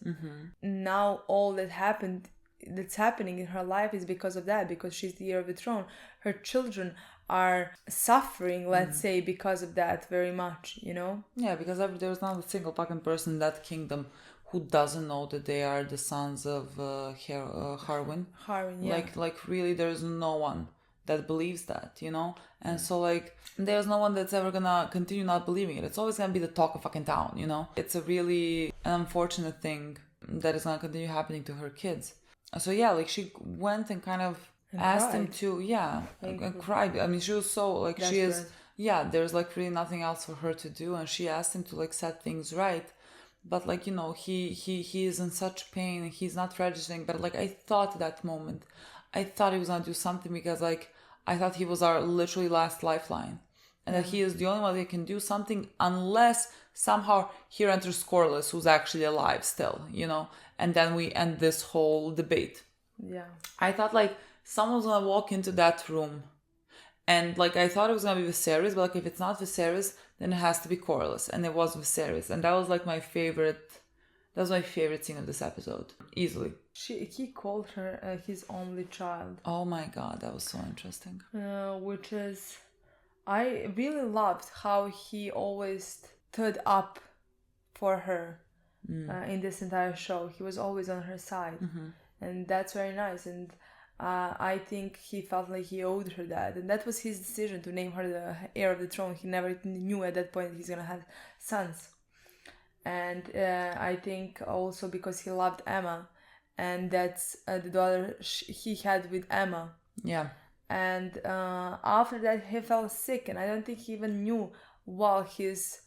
Now all that's happening in her life is because of that, because she's the heir of the throne. Her children are suffering, let's say, because of that very much, you know? Yeah, because there's not a single fucking person in that kingdom who doesn't know that they are the sons of Harwin. Harwin, yeah. Like really, there's no one that believes that, you know? And so like, there's no one that's ever gonna continue not believing it. It's always gonna be the talk of fucking town, you know? It's a really an unfortunate thing that is gonna continue happening to her kids. So yeah, like she went and kind of asked him to, and cried. I mean, she was so like, desperate. She is, there's like really nothing else for her to do. And she asked him to like set things right. But like, you know, he is in such pain, he's not registering. But like, I thought at that moment, I thought he was gonna do something, because like, I thought he was our literally last lifeline, and that he is the only one that can do something, unless somehow here enters Corlys, who's actually alive still, you know, and then we end this whole debate. Yeah. I thought like someone's gonna walk into that room, and like I thought it was gonna be Viserys, but like if it's not Viserys, then it has to be Corlys, and it was Viserys, and that was like my favorite. That was my favorite scene of this episode, easily. He called her his only child. Oh my god, that was so interesting. Which is, I really loved how he always stood up for her in this entire show. He was always on her side, and that's very nice. And I think he felt like he owed her that, and that was his decision to name her the heir of the throne. He never knew at that point he's gonna have sons. And I think also because he loved Emma, and that's the daughter he had with Emma. Yeah. And after that, he fell sick, and I don't think he even knew while his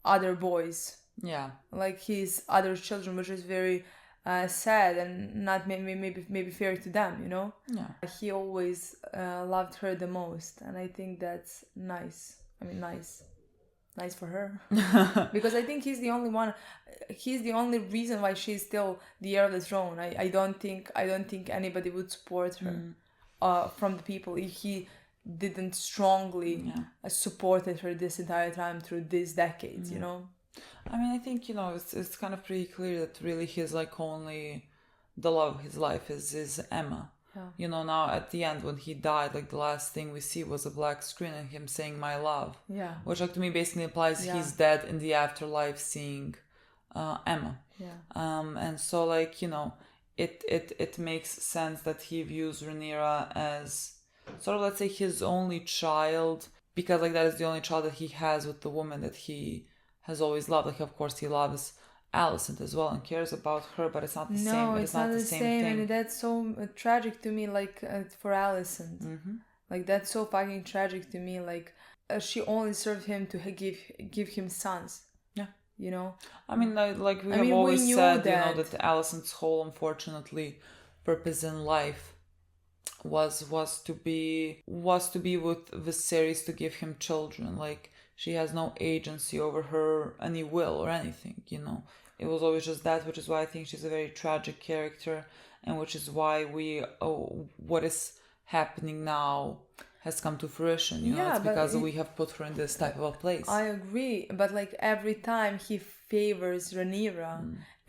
other boys. Yeah. Like his other children, which is very sad and not maybe fair to them, you know? Yeah. He always loved her the most, and I think that's nice. I mean, nice for her. Because I think he's the only one. He's the only reason why she's still the heir of the throne. I don't think anybody would support her from the people if he didn't strongly supported her this entire time through these decades, you know? I mean, I think, you know, it's kind of pretty clear that really his like only the love of his life is Emma. Yeah. You know, now at the end when he died, like the last thing we see was a black screen and him saying "my love," Yeah. which like to me basically implies he's dead in the afterlife, seeing Emma. Yeah. And so like, you know, it makes sense that he views Rhaenyra as sort of, let's say, his only child, because like that is the only child that he has with the woman that he has always loved. Like, of course, he loves Alicent as well and cares about her, but it's not the same. No, But it's not the same same, thing. and that's so tragic to me. Like for Alicent, like that's so fucking tragic to me. Like she only served him to give him sons. Yeah, you know. I mean, like we have always said, you know, that Alicent's whole, unfortunately, purpose in life was to be with Viserys, to give him children. Like she has no agency over her any will or anything, you know. It was always just that, which is why I think she's a very tragic character, and which is why what is happening now has come to fruition, you know. It's because we have put her in this type of a place. I agree, but like every time he favors Rhaenyra,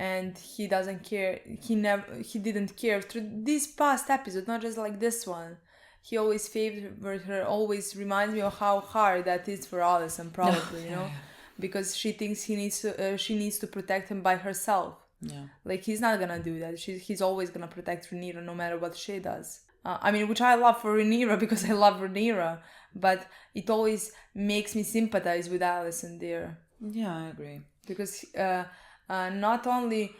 and he doesn't care. He didn't care through this past episode, not just like this one. He always favored her. Always reminds me of how hard that is for Alicent, probably, you know, because she thinks she needs to protect him by herself. Yeah, like he's not gonna do that. He's always gonna protect Rhaenyra no matter what she does. I mean, which I love for Rhaenyra because I love Rhaenyra, but it always makes me sympathize with Alicent there. Yeah, I agree. Because not only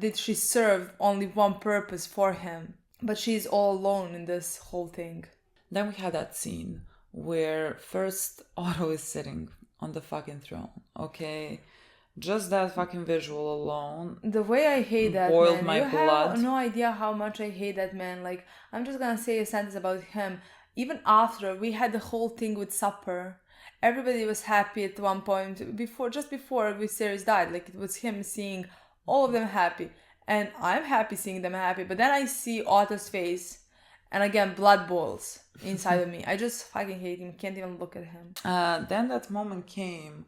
did she serve only one purpose for him, but she's all alone in this whole thing. Then we had that scene where first Otto is sitting on the fucking throne, okay? Just that fucking visual alone. The way I hate that boiled man. my You blood. have no idea how much I hate that man. Like, I'm just gonna say a sentence about him. Even after we had the whole thing with supper, everybody was happy at one point just before Viserys died. Like, it was him seeing all of them happy, and I'm happy seeing them happy. But then I see Otto's face, and again, blood boils inside of me. I just fucking hate him. Can't even look at him. Then that moment came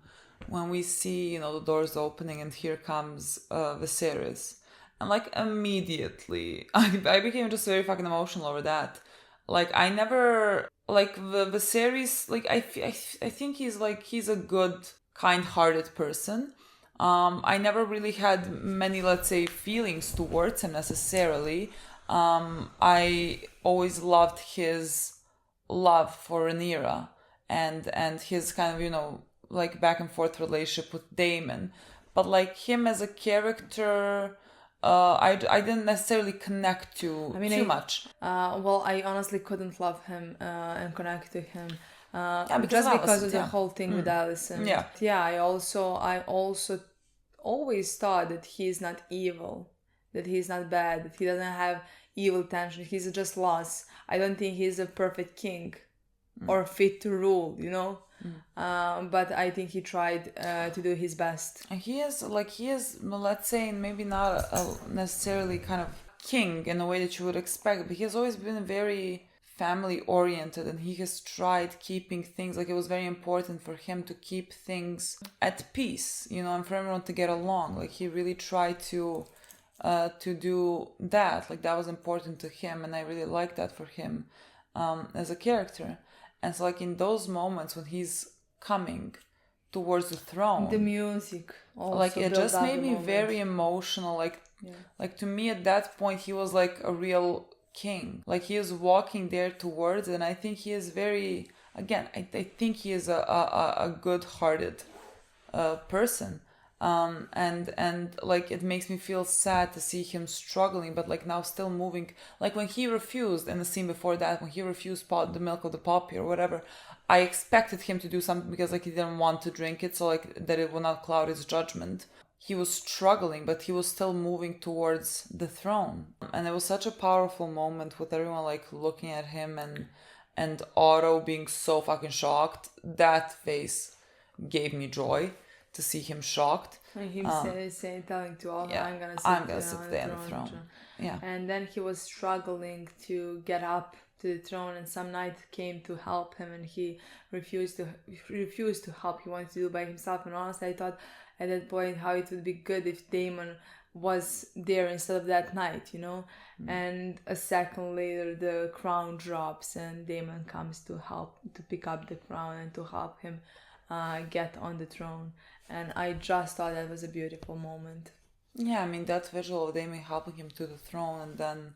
when we see, you know, the doors opening and here comes Viserys. And like immediately, I became just very fucking emotional over that. Like I never, like the Viserys, like I think he's a good, kind-hearted person. I never really had many, let's say, feelings towards him necessarily. I always loved his love for Rhaenyra and his kind of, you know, like back and forth relationship with Daemon, but like him as a character, I didn't necessarily connect to too much. Well, I honestly couldn't love him and connect to him. Because of the whole thing with Alicent. Yeah. I also always thought that he's not evil, that he's not bad, that he doesn't have evil intention. He's just lost. I don't think he's a perfect king or fit to rule, you know. But I think he tried to do his best. And he is, let's say, maybe not necessarily kind of king in a way that you would expect, but he has always been very family oriented, and he has tried keeping things, like it was very important for him to keep things at peace, you know, and for everyone to get along. Like he really tried to do that. Like that was important to him, and I really like that for him as a character. And so like in those moments when he's coming towards the throne, the music also, like it just made me very emotional. Like to me at that point he was like a real king. Like he is walking there towards, and I think he is very, again, I think he is a good-hearted person. And like it makes me feel sad to see him struggling, but like now still moving. Like when he refused in the scene before that, when he refused the milk of the poppy or whatever, I expected him to do something because like he didn't want to drink it, so like that it will not cloud his judgment. He was struggling, but he was still moving towards the throne, and it was such a powerful moment with everyone like looking at him and Otto being so fucking shocked. That face gave me joy. To see him shocked, and him telling to all, I'm gonna sit there on the throne. Yeah, and then he was struggling to get up to the throne, and some knight came to help him, and he refused to help. He wanted to do it by himself. And honestly, I thought at that point how it would be good if Daemon was there instead of that knight, you know. And a second later, the crown drops, and Daemon comes to pick up the crown and to help him get on the throne. And I just thought that was a beautiful moment. Yeah, I mean, that visual of Daemon helping him to the throne and then,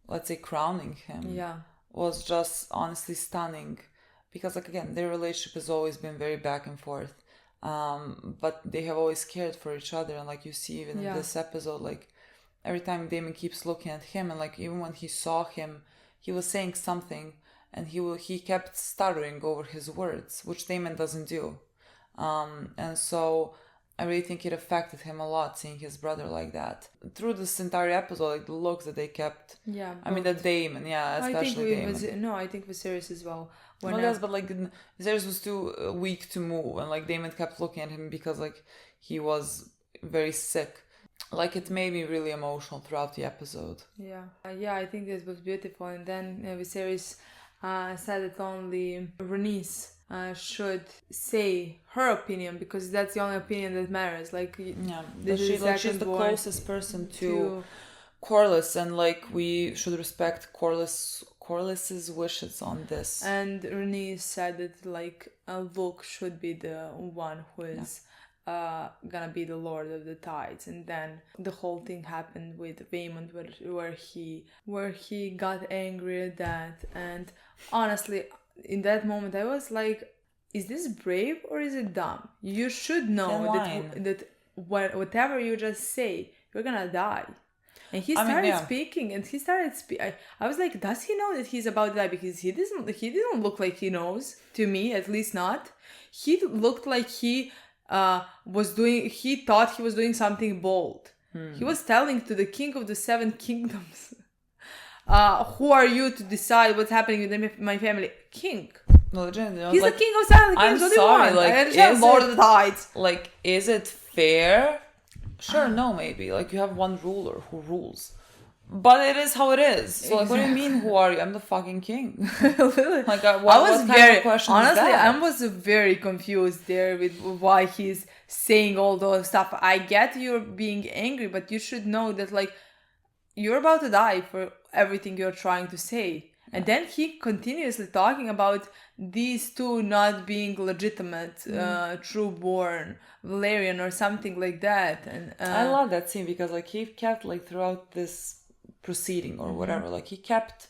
let's say, crowning him was just honestly stunning. Because, like, again, their relationship has always been very back and forth. but they have always cared for each other. And like you see even in this episode, like every time Daemon keeps looking at him, and like even when he saw him, he was saying something, and he kept stuttering over his words, which Daemon doesn't do. And so I really think it affected him a lot seeing his brother like that. Through this entire episode, like the looks that they kept. Yeah. I mean, the Daemon, especially Daemon. I think Viserys as well. Yes, but like Viserys was too weak to move, and like Daemon kept looking at him because like he was very sick. Like it made me really emotional throughout the episode. I think this was beautiful. And then Viserys said that only Rhaenys should say her opinion, because that's the only opinion that matters. Like she's the closest person to Corlys, and like we should respect Corlys's wishes on this. And Rhaenys said that like Luke should be the one who is gonna be the Lord of the Tides. And then the whole thing happened with Vaemond, where he got angry at that. And honestly, in that moment I was like, is this brave or is it dumb? You should know that whatever you just say, you're gonna die. And he started speaking, and I was like, does he know that he's about to die? Because he didn't look like he knows, to me at least not. He looked like he thought he was doing something bold. He was telling to the king of the 7 kingdoms, who are you to decide what's happening with my family? King. No, he's the king of 7 kingdoms. I'm sorry, like, I understand Lord of the Tides. Like, is it fair? Sure, no, maybe. Like, you have one ruler who rules. But it is how it is. So, like, what do you mean, who are you? I'm the fucking king. Like, what kind of question is that? I was very confused there with why he's saying all those stuff. I get you're being angry, but you should know that, like, you're about to die for everything you're trying to say. And then he continuously talking about these two not being legitimate, true-born Valerian or something like that. And I love that scene because like he kept like throughout this proceeding or whatever, like he kept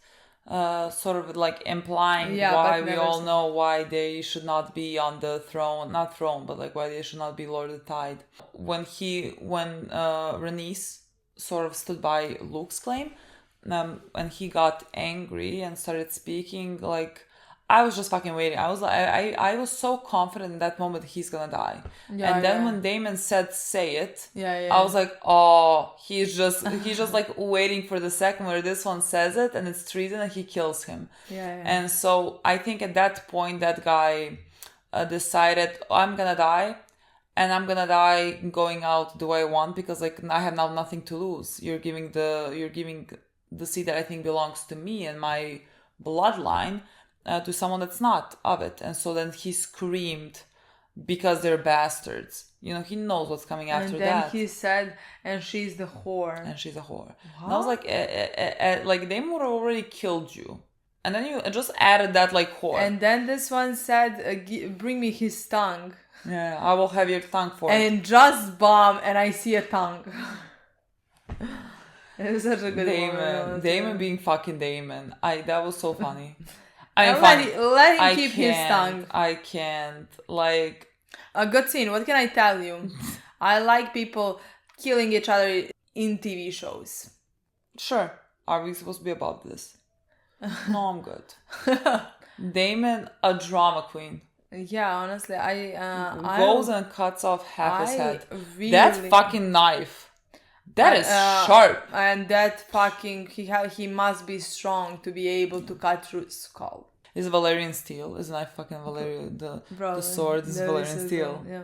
sort of like implying why we all know why they should not be on the throne, not throne, but like why they should not be Lord of the Tide. When Rhaenys sort of stood by Luke's claim, and he got angry and started speaking, like I was just fucking waiting. I was like, I was so confident in that moment that he's gonna die. And then when Daemon said say it, I was like, oh, he's just like waiting for the second where this one says it and it's treason and he kills him. And so I think at that point that guy decided, I'm gonna die. And I'm gonna die going out the way I want because like I have now nothing to lose. You're giving the seed that I think belongs to me and my bloodline to someone that's not of it. And so then he screamed because they're bastards. You know, he knows what's coming after that. And then he said, and she's the whore. And she's a whore. And I was like, like they would have already killed you. And then you just added that like whore. And then this one said, bring me his tongue. Yeah, I will have your tongue for it. And just bomb, and I see a tongue. It was such a good Daemon. Daemon being fucking Daemon. That was so funny. Let him keep his tongue. I can't. Like... A good scene. What can I tell you? I like people killing each other in TV shows. Sure. Are we supposed to be about this? No, I'm good. Daemon, a drama queen. Yeah, honestly, I goes and cuts off half his head. That fucking knife. That is sharp. And that fucking he must be strong to be able to cut through his skull. Is Valerian steel? Is knife fucking Valerian? The sword is Valerian steel. Yeah.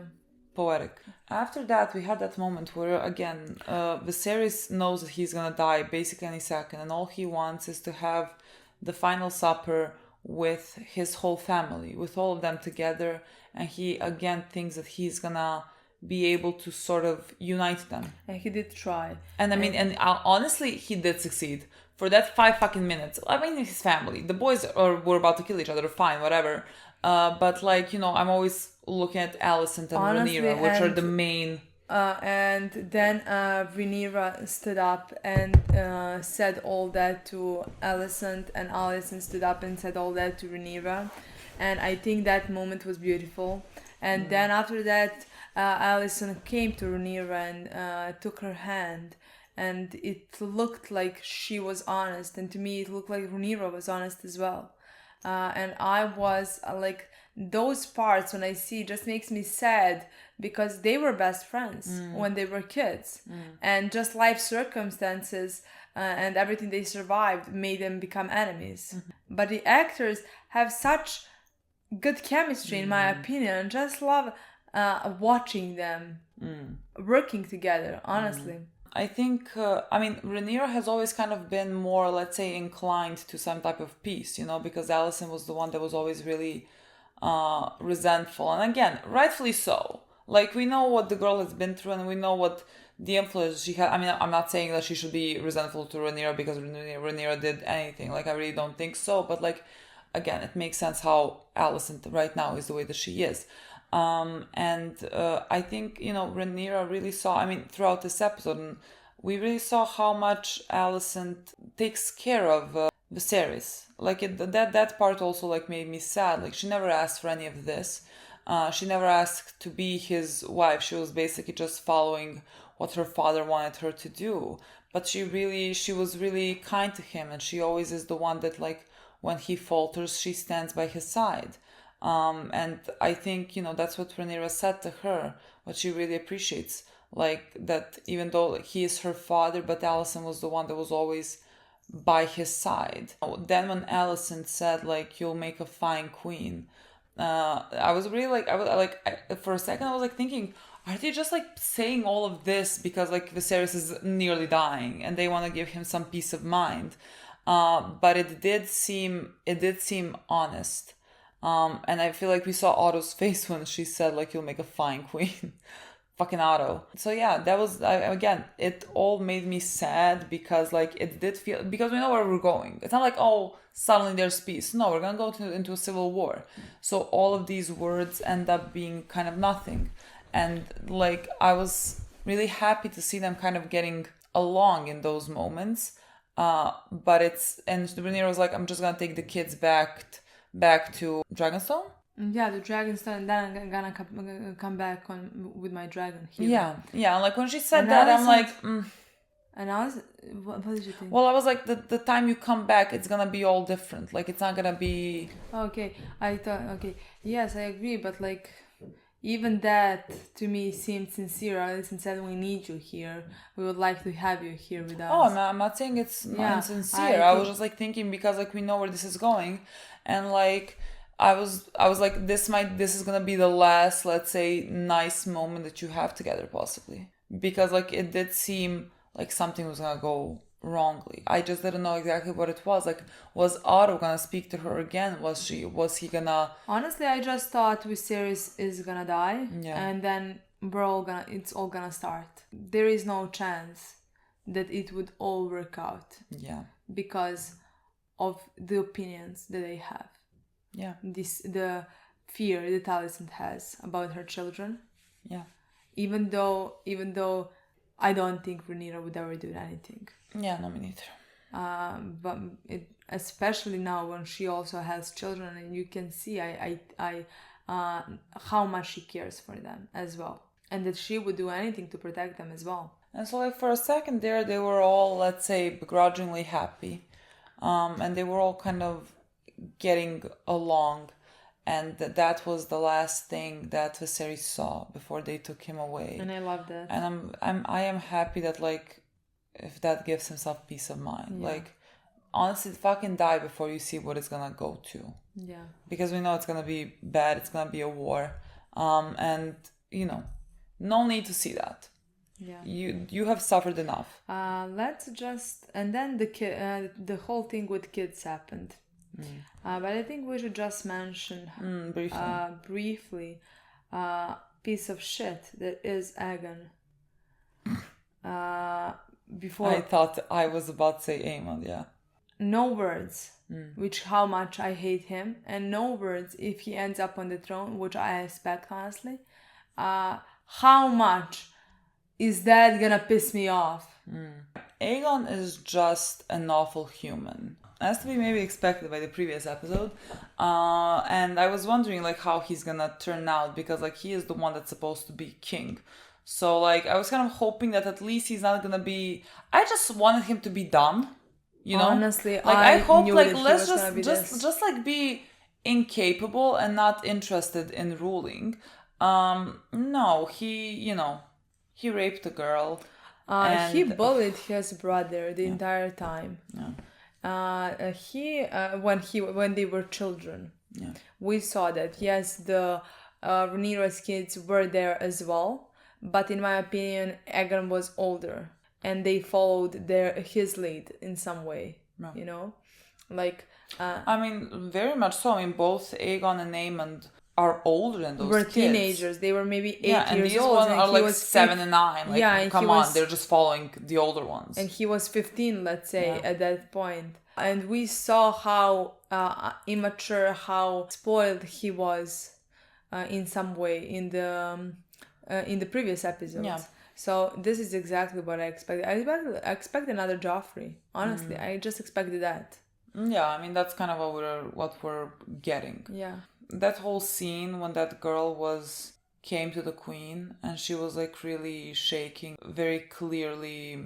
Poetic. After that, we had that moment where again, Viserys knows that he's gonna die basically any second, and all he wants is to have the final supper with his whole family, with all of them together, and he again thinks that he's gonna be able to sort of unite them. And he did try. And I mean, honestly, he did succeed. For that 5 fucking minutes, I mean, his family, the boys were about to kill each other, fine, whatever. But like, you know, I'm always looking at Alicent and Rhaenyra, which are the main... and then Rhaenyra stood up and said all that to Alicent, and Alicent stood up and said all that to Rhaenyra. And I think that moment was beautiful. And then after that, Alicent came to Rhaenyra and took her hand. And it looked like she was honest. And to me, it looked like Rhaenyra was honest as well. And I was like, those parts when I see just makes me sad because they were best friends when they were kids. And just life circumstances and everything they survived made them become enemies. But the actors have such good chemistry, in my opinion. Just love watching them working together, honestly. I think, Rhaenyra has always kind of been more, let's say, inclined to some type of peace, because Alicent was the one that was always really resentful. And again, rightfully so. Like, we know what the girl has been through and we know what the influence she had. I mean, I'm not saying that she should be resentful to Rhaenyra because Rhaenyra did anything. Like, I really don't think so. But, like, again, it makes sense how Alicent right now is the way that she is. I think, Rhaenyra really saw, throughout this episode, we really saw how much Alicent takes care of Viserys. Like, that part also, like, made me sad. Like, she never asked for any of this. She never asked to be his wife. She was basically just following what her father wanted her to do. But she was really kind to him, and she always is the one that, like, when he falters, she stands by his side. And I think, that's what Rhaenyra said to her, what she really appreciates. Like, that even though he is her father, but Alicent was the one that was always by his side. Then when Alicent said, like, you'll make a fine queen, I was really for a second I was like thinking, are they just like saying all of this because like Viserys is nearly dying and they want to give him some peace of mind? But it did seem honest. And I feel like we saw Otto's face when she said, like, you'll make a fine queen. Fucking Otto. So yeah, that was, again, it all made me sad because, like, it did feel, because we know where we're going. It's not like, oh, suddenly there's peace. No, we're gonna go into a civil war. So all of these words end up being kind of nothing. And, like, I was really happy to see them kind of getting along in those moments. And Rhaenyra was like, I'm just gonna take the kids back to Dragonstone? Yeah, the Dragonstone, and then I'm gonna come back with my dragon here. Yeah, and like when she said that, I'm like... And I was... What did you think? Well, I was like, the time you come back, it's gonna be all different. Like, it's not gonna be... Okay, I thought... Okay, yes, I agree, but like... Even that, to me, seemed sincere. Alicent said, we need you here. We would like to have you here with us. Oh, I'm not saying it's insincere. I was just, like, thinking because, like, we know where this is going. And, like, I was like, this is gonna be the last, let's say, nice moment that you have together, possibly. Because, like, it did seem like something was gonna go wrongly. I just didn't know exactly what it was. Like, was Otto gonna speak to her again? Was he gonna... Honestly, I just thought Viserys is gonna die, and then it's all gonna start. There is no chance that it would all work out. Yeah. Because of the opinions that they have. Yeah. The fear that Alicent has about her children. Yeah. Even though I don't think Rhaenyra would ever do anything. Yeah, no, me neither. But especially now when she also has children, and you can see how much she cares for them as well, and that she would do anything to protect them as well. And so, like, for a second there, they were all, let's say, begrudgingly happy, and they were all kind of getting along. And that was the last thing that Viserys saw before they took him away. And I love that. And I am happy that, like, if that gives himself peace of mind. Yeah. Like, honestly, fucking die before you see what it's gonna go to. Yeah. Because we know it's gonna be bad. It's gonna be a war. And, no need to see that. Yeah. You have suffered enough. Let's just... And then the whole thing with kids happened. But I think we should just mention briefly piece of shit that is Aegon. Before I thought I was about to say Aemond, yeah. No words, which how much I hate him, and no words if he ends up on the throne, which I expect, honestly. How much is that gonna piss me off? Aegon is just an awful human. As to be maybe expected by the previous episode. And I was wondering like how he's gonna turn out, because like he is the one that's supposed to be king. So like I was kind of hoping that at least he's not gonna be, I just wanted him to be dumb, you know? Honestly, like I hope knew like that he let's was gonna be just like be incapable and not interested in ruling. No, he raped a girl. He bullied his brother the entire time. When they were children. We saw that. Yes, the Rhaenyra's kids were there as well, but in my opinion, Aegon was older, and they followed his lead in some way. You know, like. I mean, very much so. I mean, both Aegon and Aemond are older than those were kids. Teenagers. They were maybe 8 years and these old. ones and are he like was 7 and 9. Like, come on, they're just following the older ones. And he was 15, let's say, at that point. And we saw how immature, how spoiled he was in some way in the previous episodes. Yeah. So this is exactly what I expected. I expect another Joffrey. Honestly, I just expected that. Yeah, I mean that's kind of what we're getting. Yeah. That whole scene when that girl came to the queen and she was like really shaking, very clearly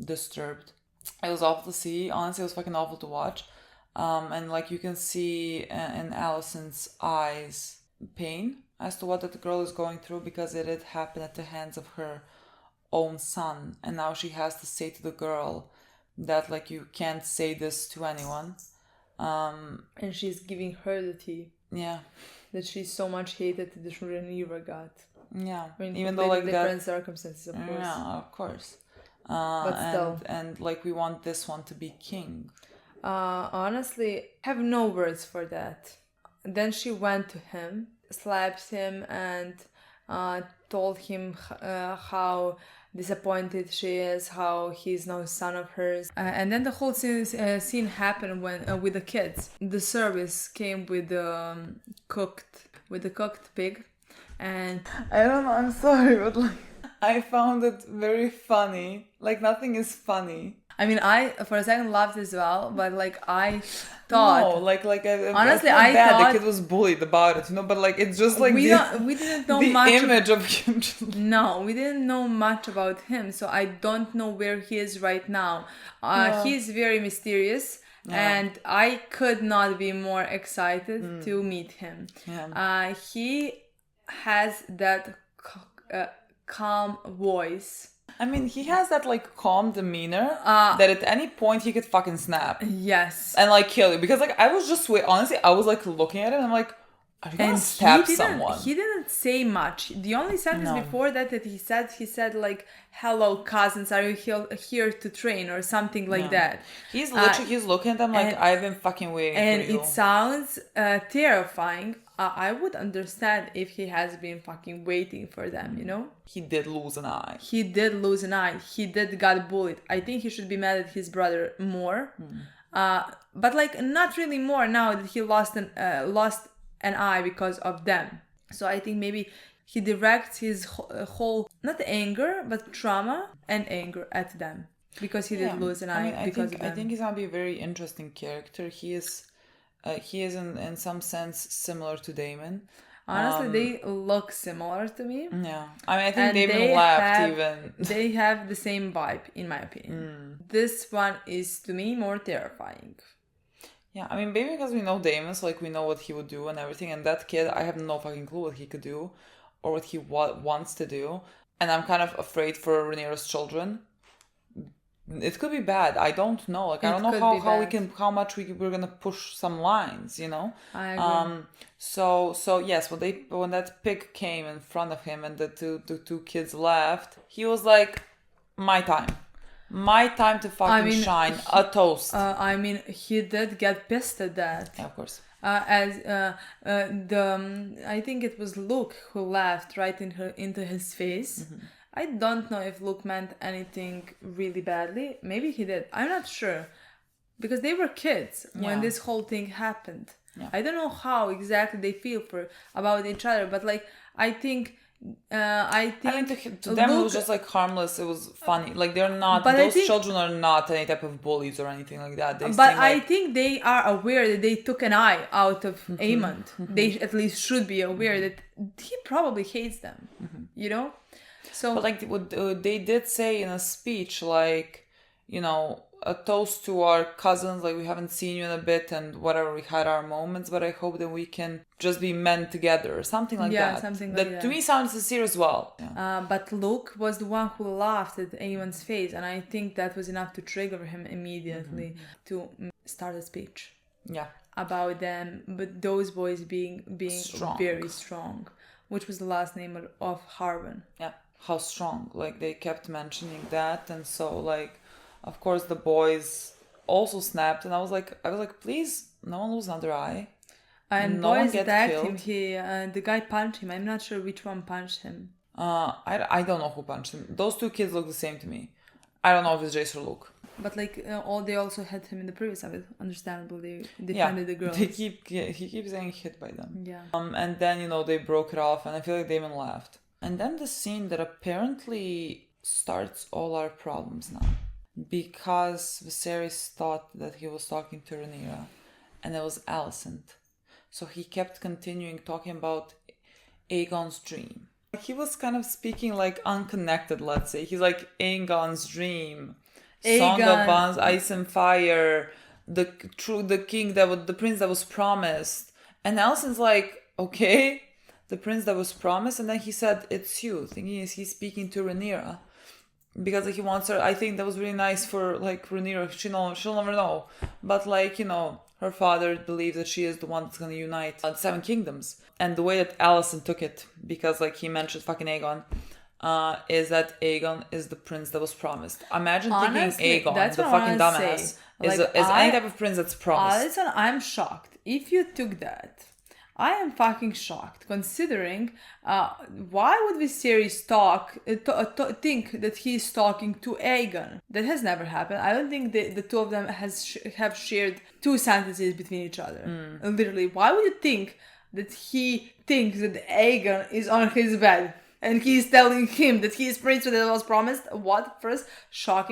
disturbed. It was awful to see. Honestly, it was fucking awful to watch. And like you can see in Alicent's eyes pain as to what that girl is going through, because it had happened at the hands of her own son, and now she has to say to the girl that like you can't say this to anyone. And she's giving her the tea. Yeah. That she so much hated that Rhaenyra got. Yeah. I mean, even though like different circumstances, of course. Yeah, of course. But still. And like we want this one to be king. Honestly, I have no words for that. Then she went to him, slapped him, and told him how disappointed she is, how he's no son of hers. And then the whole scene happened when with the kids. The service came with the cooked pig, and I don't know, I'm sorry, but like I found it very funny. Like nothing is funny. I mean, I for a second laughed as well, but like I thought, no, like honestly, I thought the kid was bullied about it, you know. But like it's just like we didn't know the much image of him. No, we didn't know much about him, so I don't know where he is right now. He's very mysterious, and I could not be more excited to meet him. He has that calm voice. I mean, he has that like calm demeanor that at any point he could fucking snap. Yes. And like kill you. Because like I was just honestly, I was like looking at him and I'm like, are you gonna stab someone? He didn't say much. The only sentence before that he said like, hello cousins, are you here to train or something like that. He's literally, he's looking at them like, I've been fucking waiting for you. And it sounds terrifying. I would understand if he has been fucking waiting for them, you know? He did lose an eye. He did got bullied. I think he should be mad at his brother more. But like not really more now that he lost an eye because of them. So I think maybe he directs his whole, not anger, but trauma and anger at them. Because he did lose an eye because of them. I think he's gonna be a very interesting character. He is in some sense similar to Daemon. Honestly, they look similar to me. Yeah. I mean, I think Daemon laughed even. They have the same vibe, in my opinion. This one is, to me, more terrifying. Yeah, I mean, maybe because we know Daemon, so like we know what he would do and everything. And that kid, I have no fucking clue what he could do or what he wants to do. And I'm kind of afraid for Rhaenyra's children. It could be bad. I don't know. Like I don't know how much we're gonna push some lines, you know. I agree. So yes, when that pig came in front of him and the two kids left, he was like, my time to fucking shine. A toast. I mean, he did get pissed at that. Yeah, of course. I think it was Luke who laughed right into his face. Mm-hmm. I don't know if Luke meant anything really badly. Maybe he did. I'm not sure. Because they were kids when this whole thing happened. Yeah. I don't know how exactly they feel about each other. But like, I think I think to them it was just like harmless. It was funny. Like they're not. But Those children are not any type of bullies or anything like that. They but seem I like, think they are aware that they took an eye out of Aemond. They at least should be aware that he probably hates them. You know. So, but like what they did say in a speech, like, you know, a toast to our cousins, like we haven't seen you in a bit and whatever, we had our moments, but I hope that we can just be men together or something like that. Something like that. To me sounds sincere as well. But Luke was the one who laughed at Aemond's face, and I think that was enough to trigger him immediately to start a speech. Yeah. About them, but those boys being strong. Very strong, which was the last name of Harwin. Yeah. How strong. Like they kept mentioning that, and so like of course the boys also snapped, and I was like, please, no one lose another eye. And no boys one attacked killed. him. The guy punched him. I'm not sure which one punched him. I don't know who punched him. Those two kids look the same to me. I don't know if it's Jace or Luke. But like they also had him in the previous episode. Understandably, they defended the girls. He keeps getting hit by them. Yeah. And then they broke it off, and I feel like Daemon laughed. And then the scene that apparently starts all our problems now. Because Viserys thought that he was talking to Rhaenyra, and it was Alicent. So he kept continuing talking about Aegon's dream. He was kind of speaking like unconnected, let's say. He's like, Aegon's dream, Song of Bonds, Ice and Fire, the king the prince that was promised. And Alicent's like, okay, the prince that was promised, and then he said, it's you, thinking he's speaking to Rhaenyra. Because like, he wants her. I think that was really nice for like Rhaenyra. She'll never know, but like her father believes that she is the one that's gonna unite the Seven Kingdoms. And the way that Alicent took it, because like he mentioned fucking Aegon, is that Aegon is the prince that was promised. Imagine thinking Aegon, the fucking dumbass, is any type of prince that's promised. Listen, I'm shocked. If you took that, I am fucking shocked, considering why would Viserys think that he's talking to Aegon? That has never happened. I don't think the two of them have shared 2 sentences between each other. Literally, why would you think that he thinks that Aegon is on his bed and he's telling him that he is prince that was promised? What? First, shocking.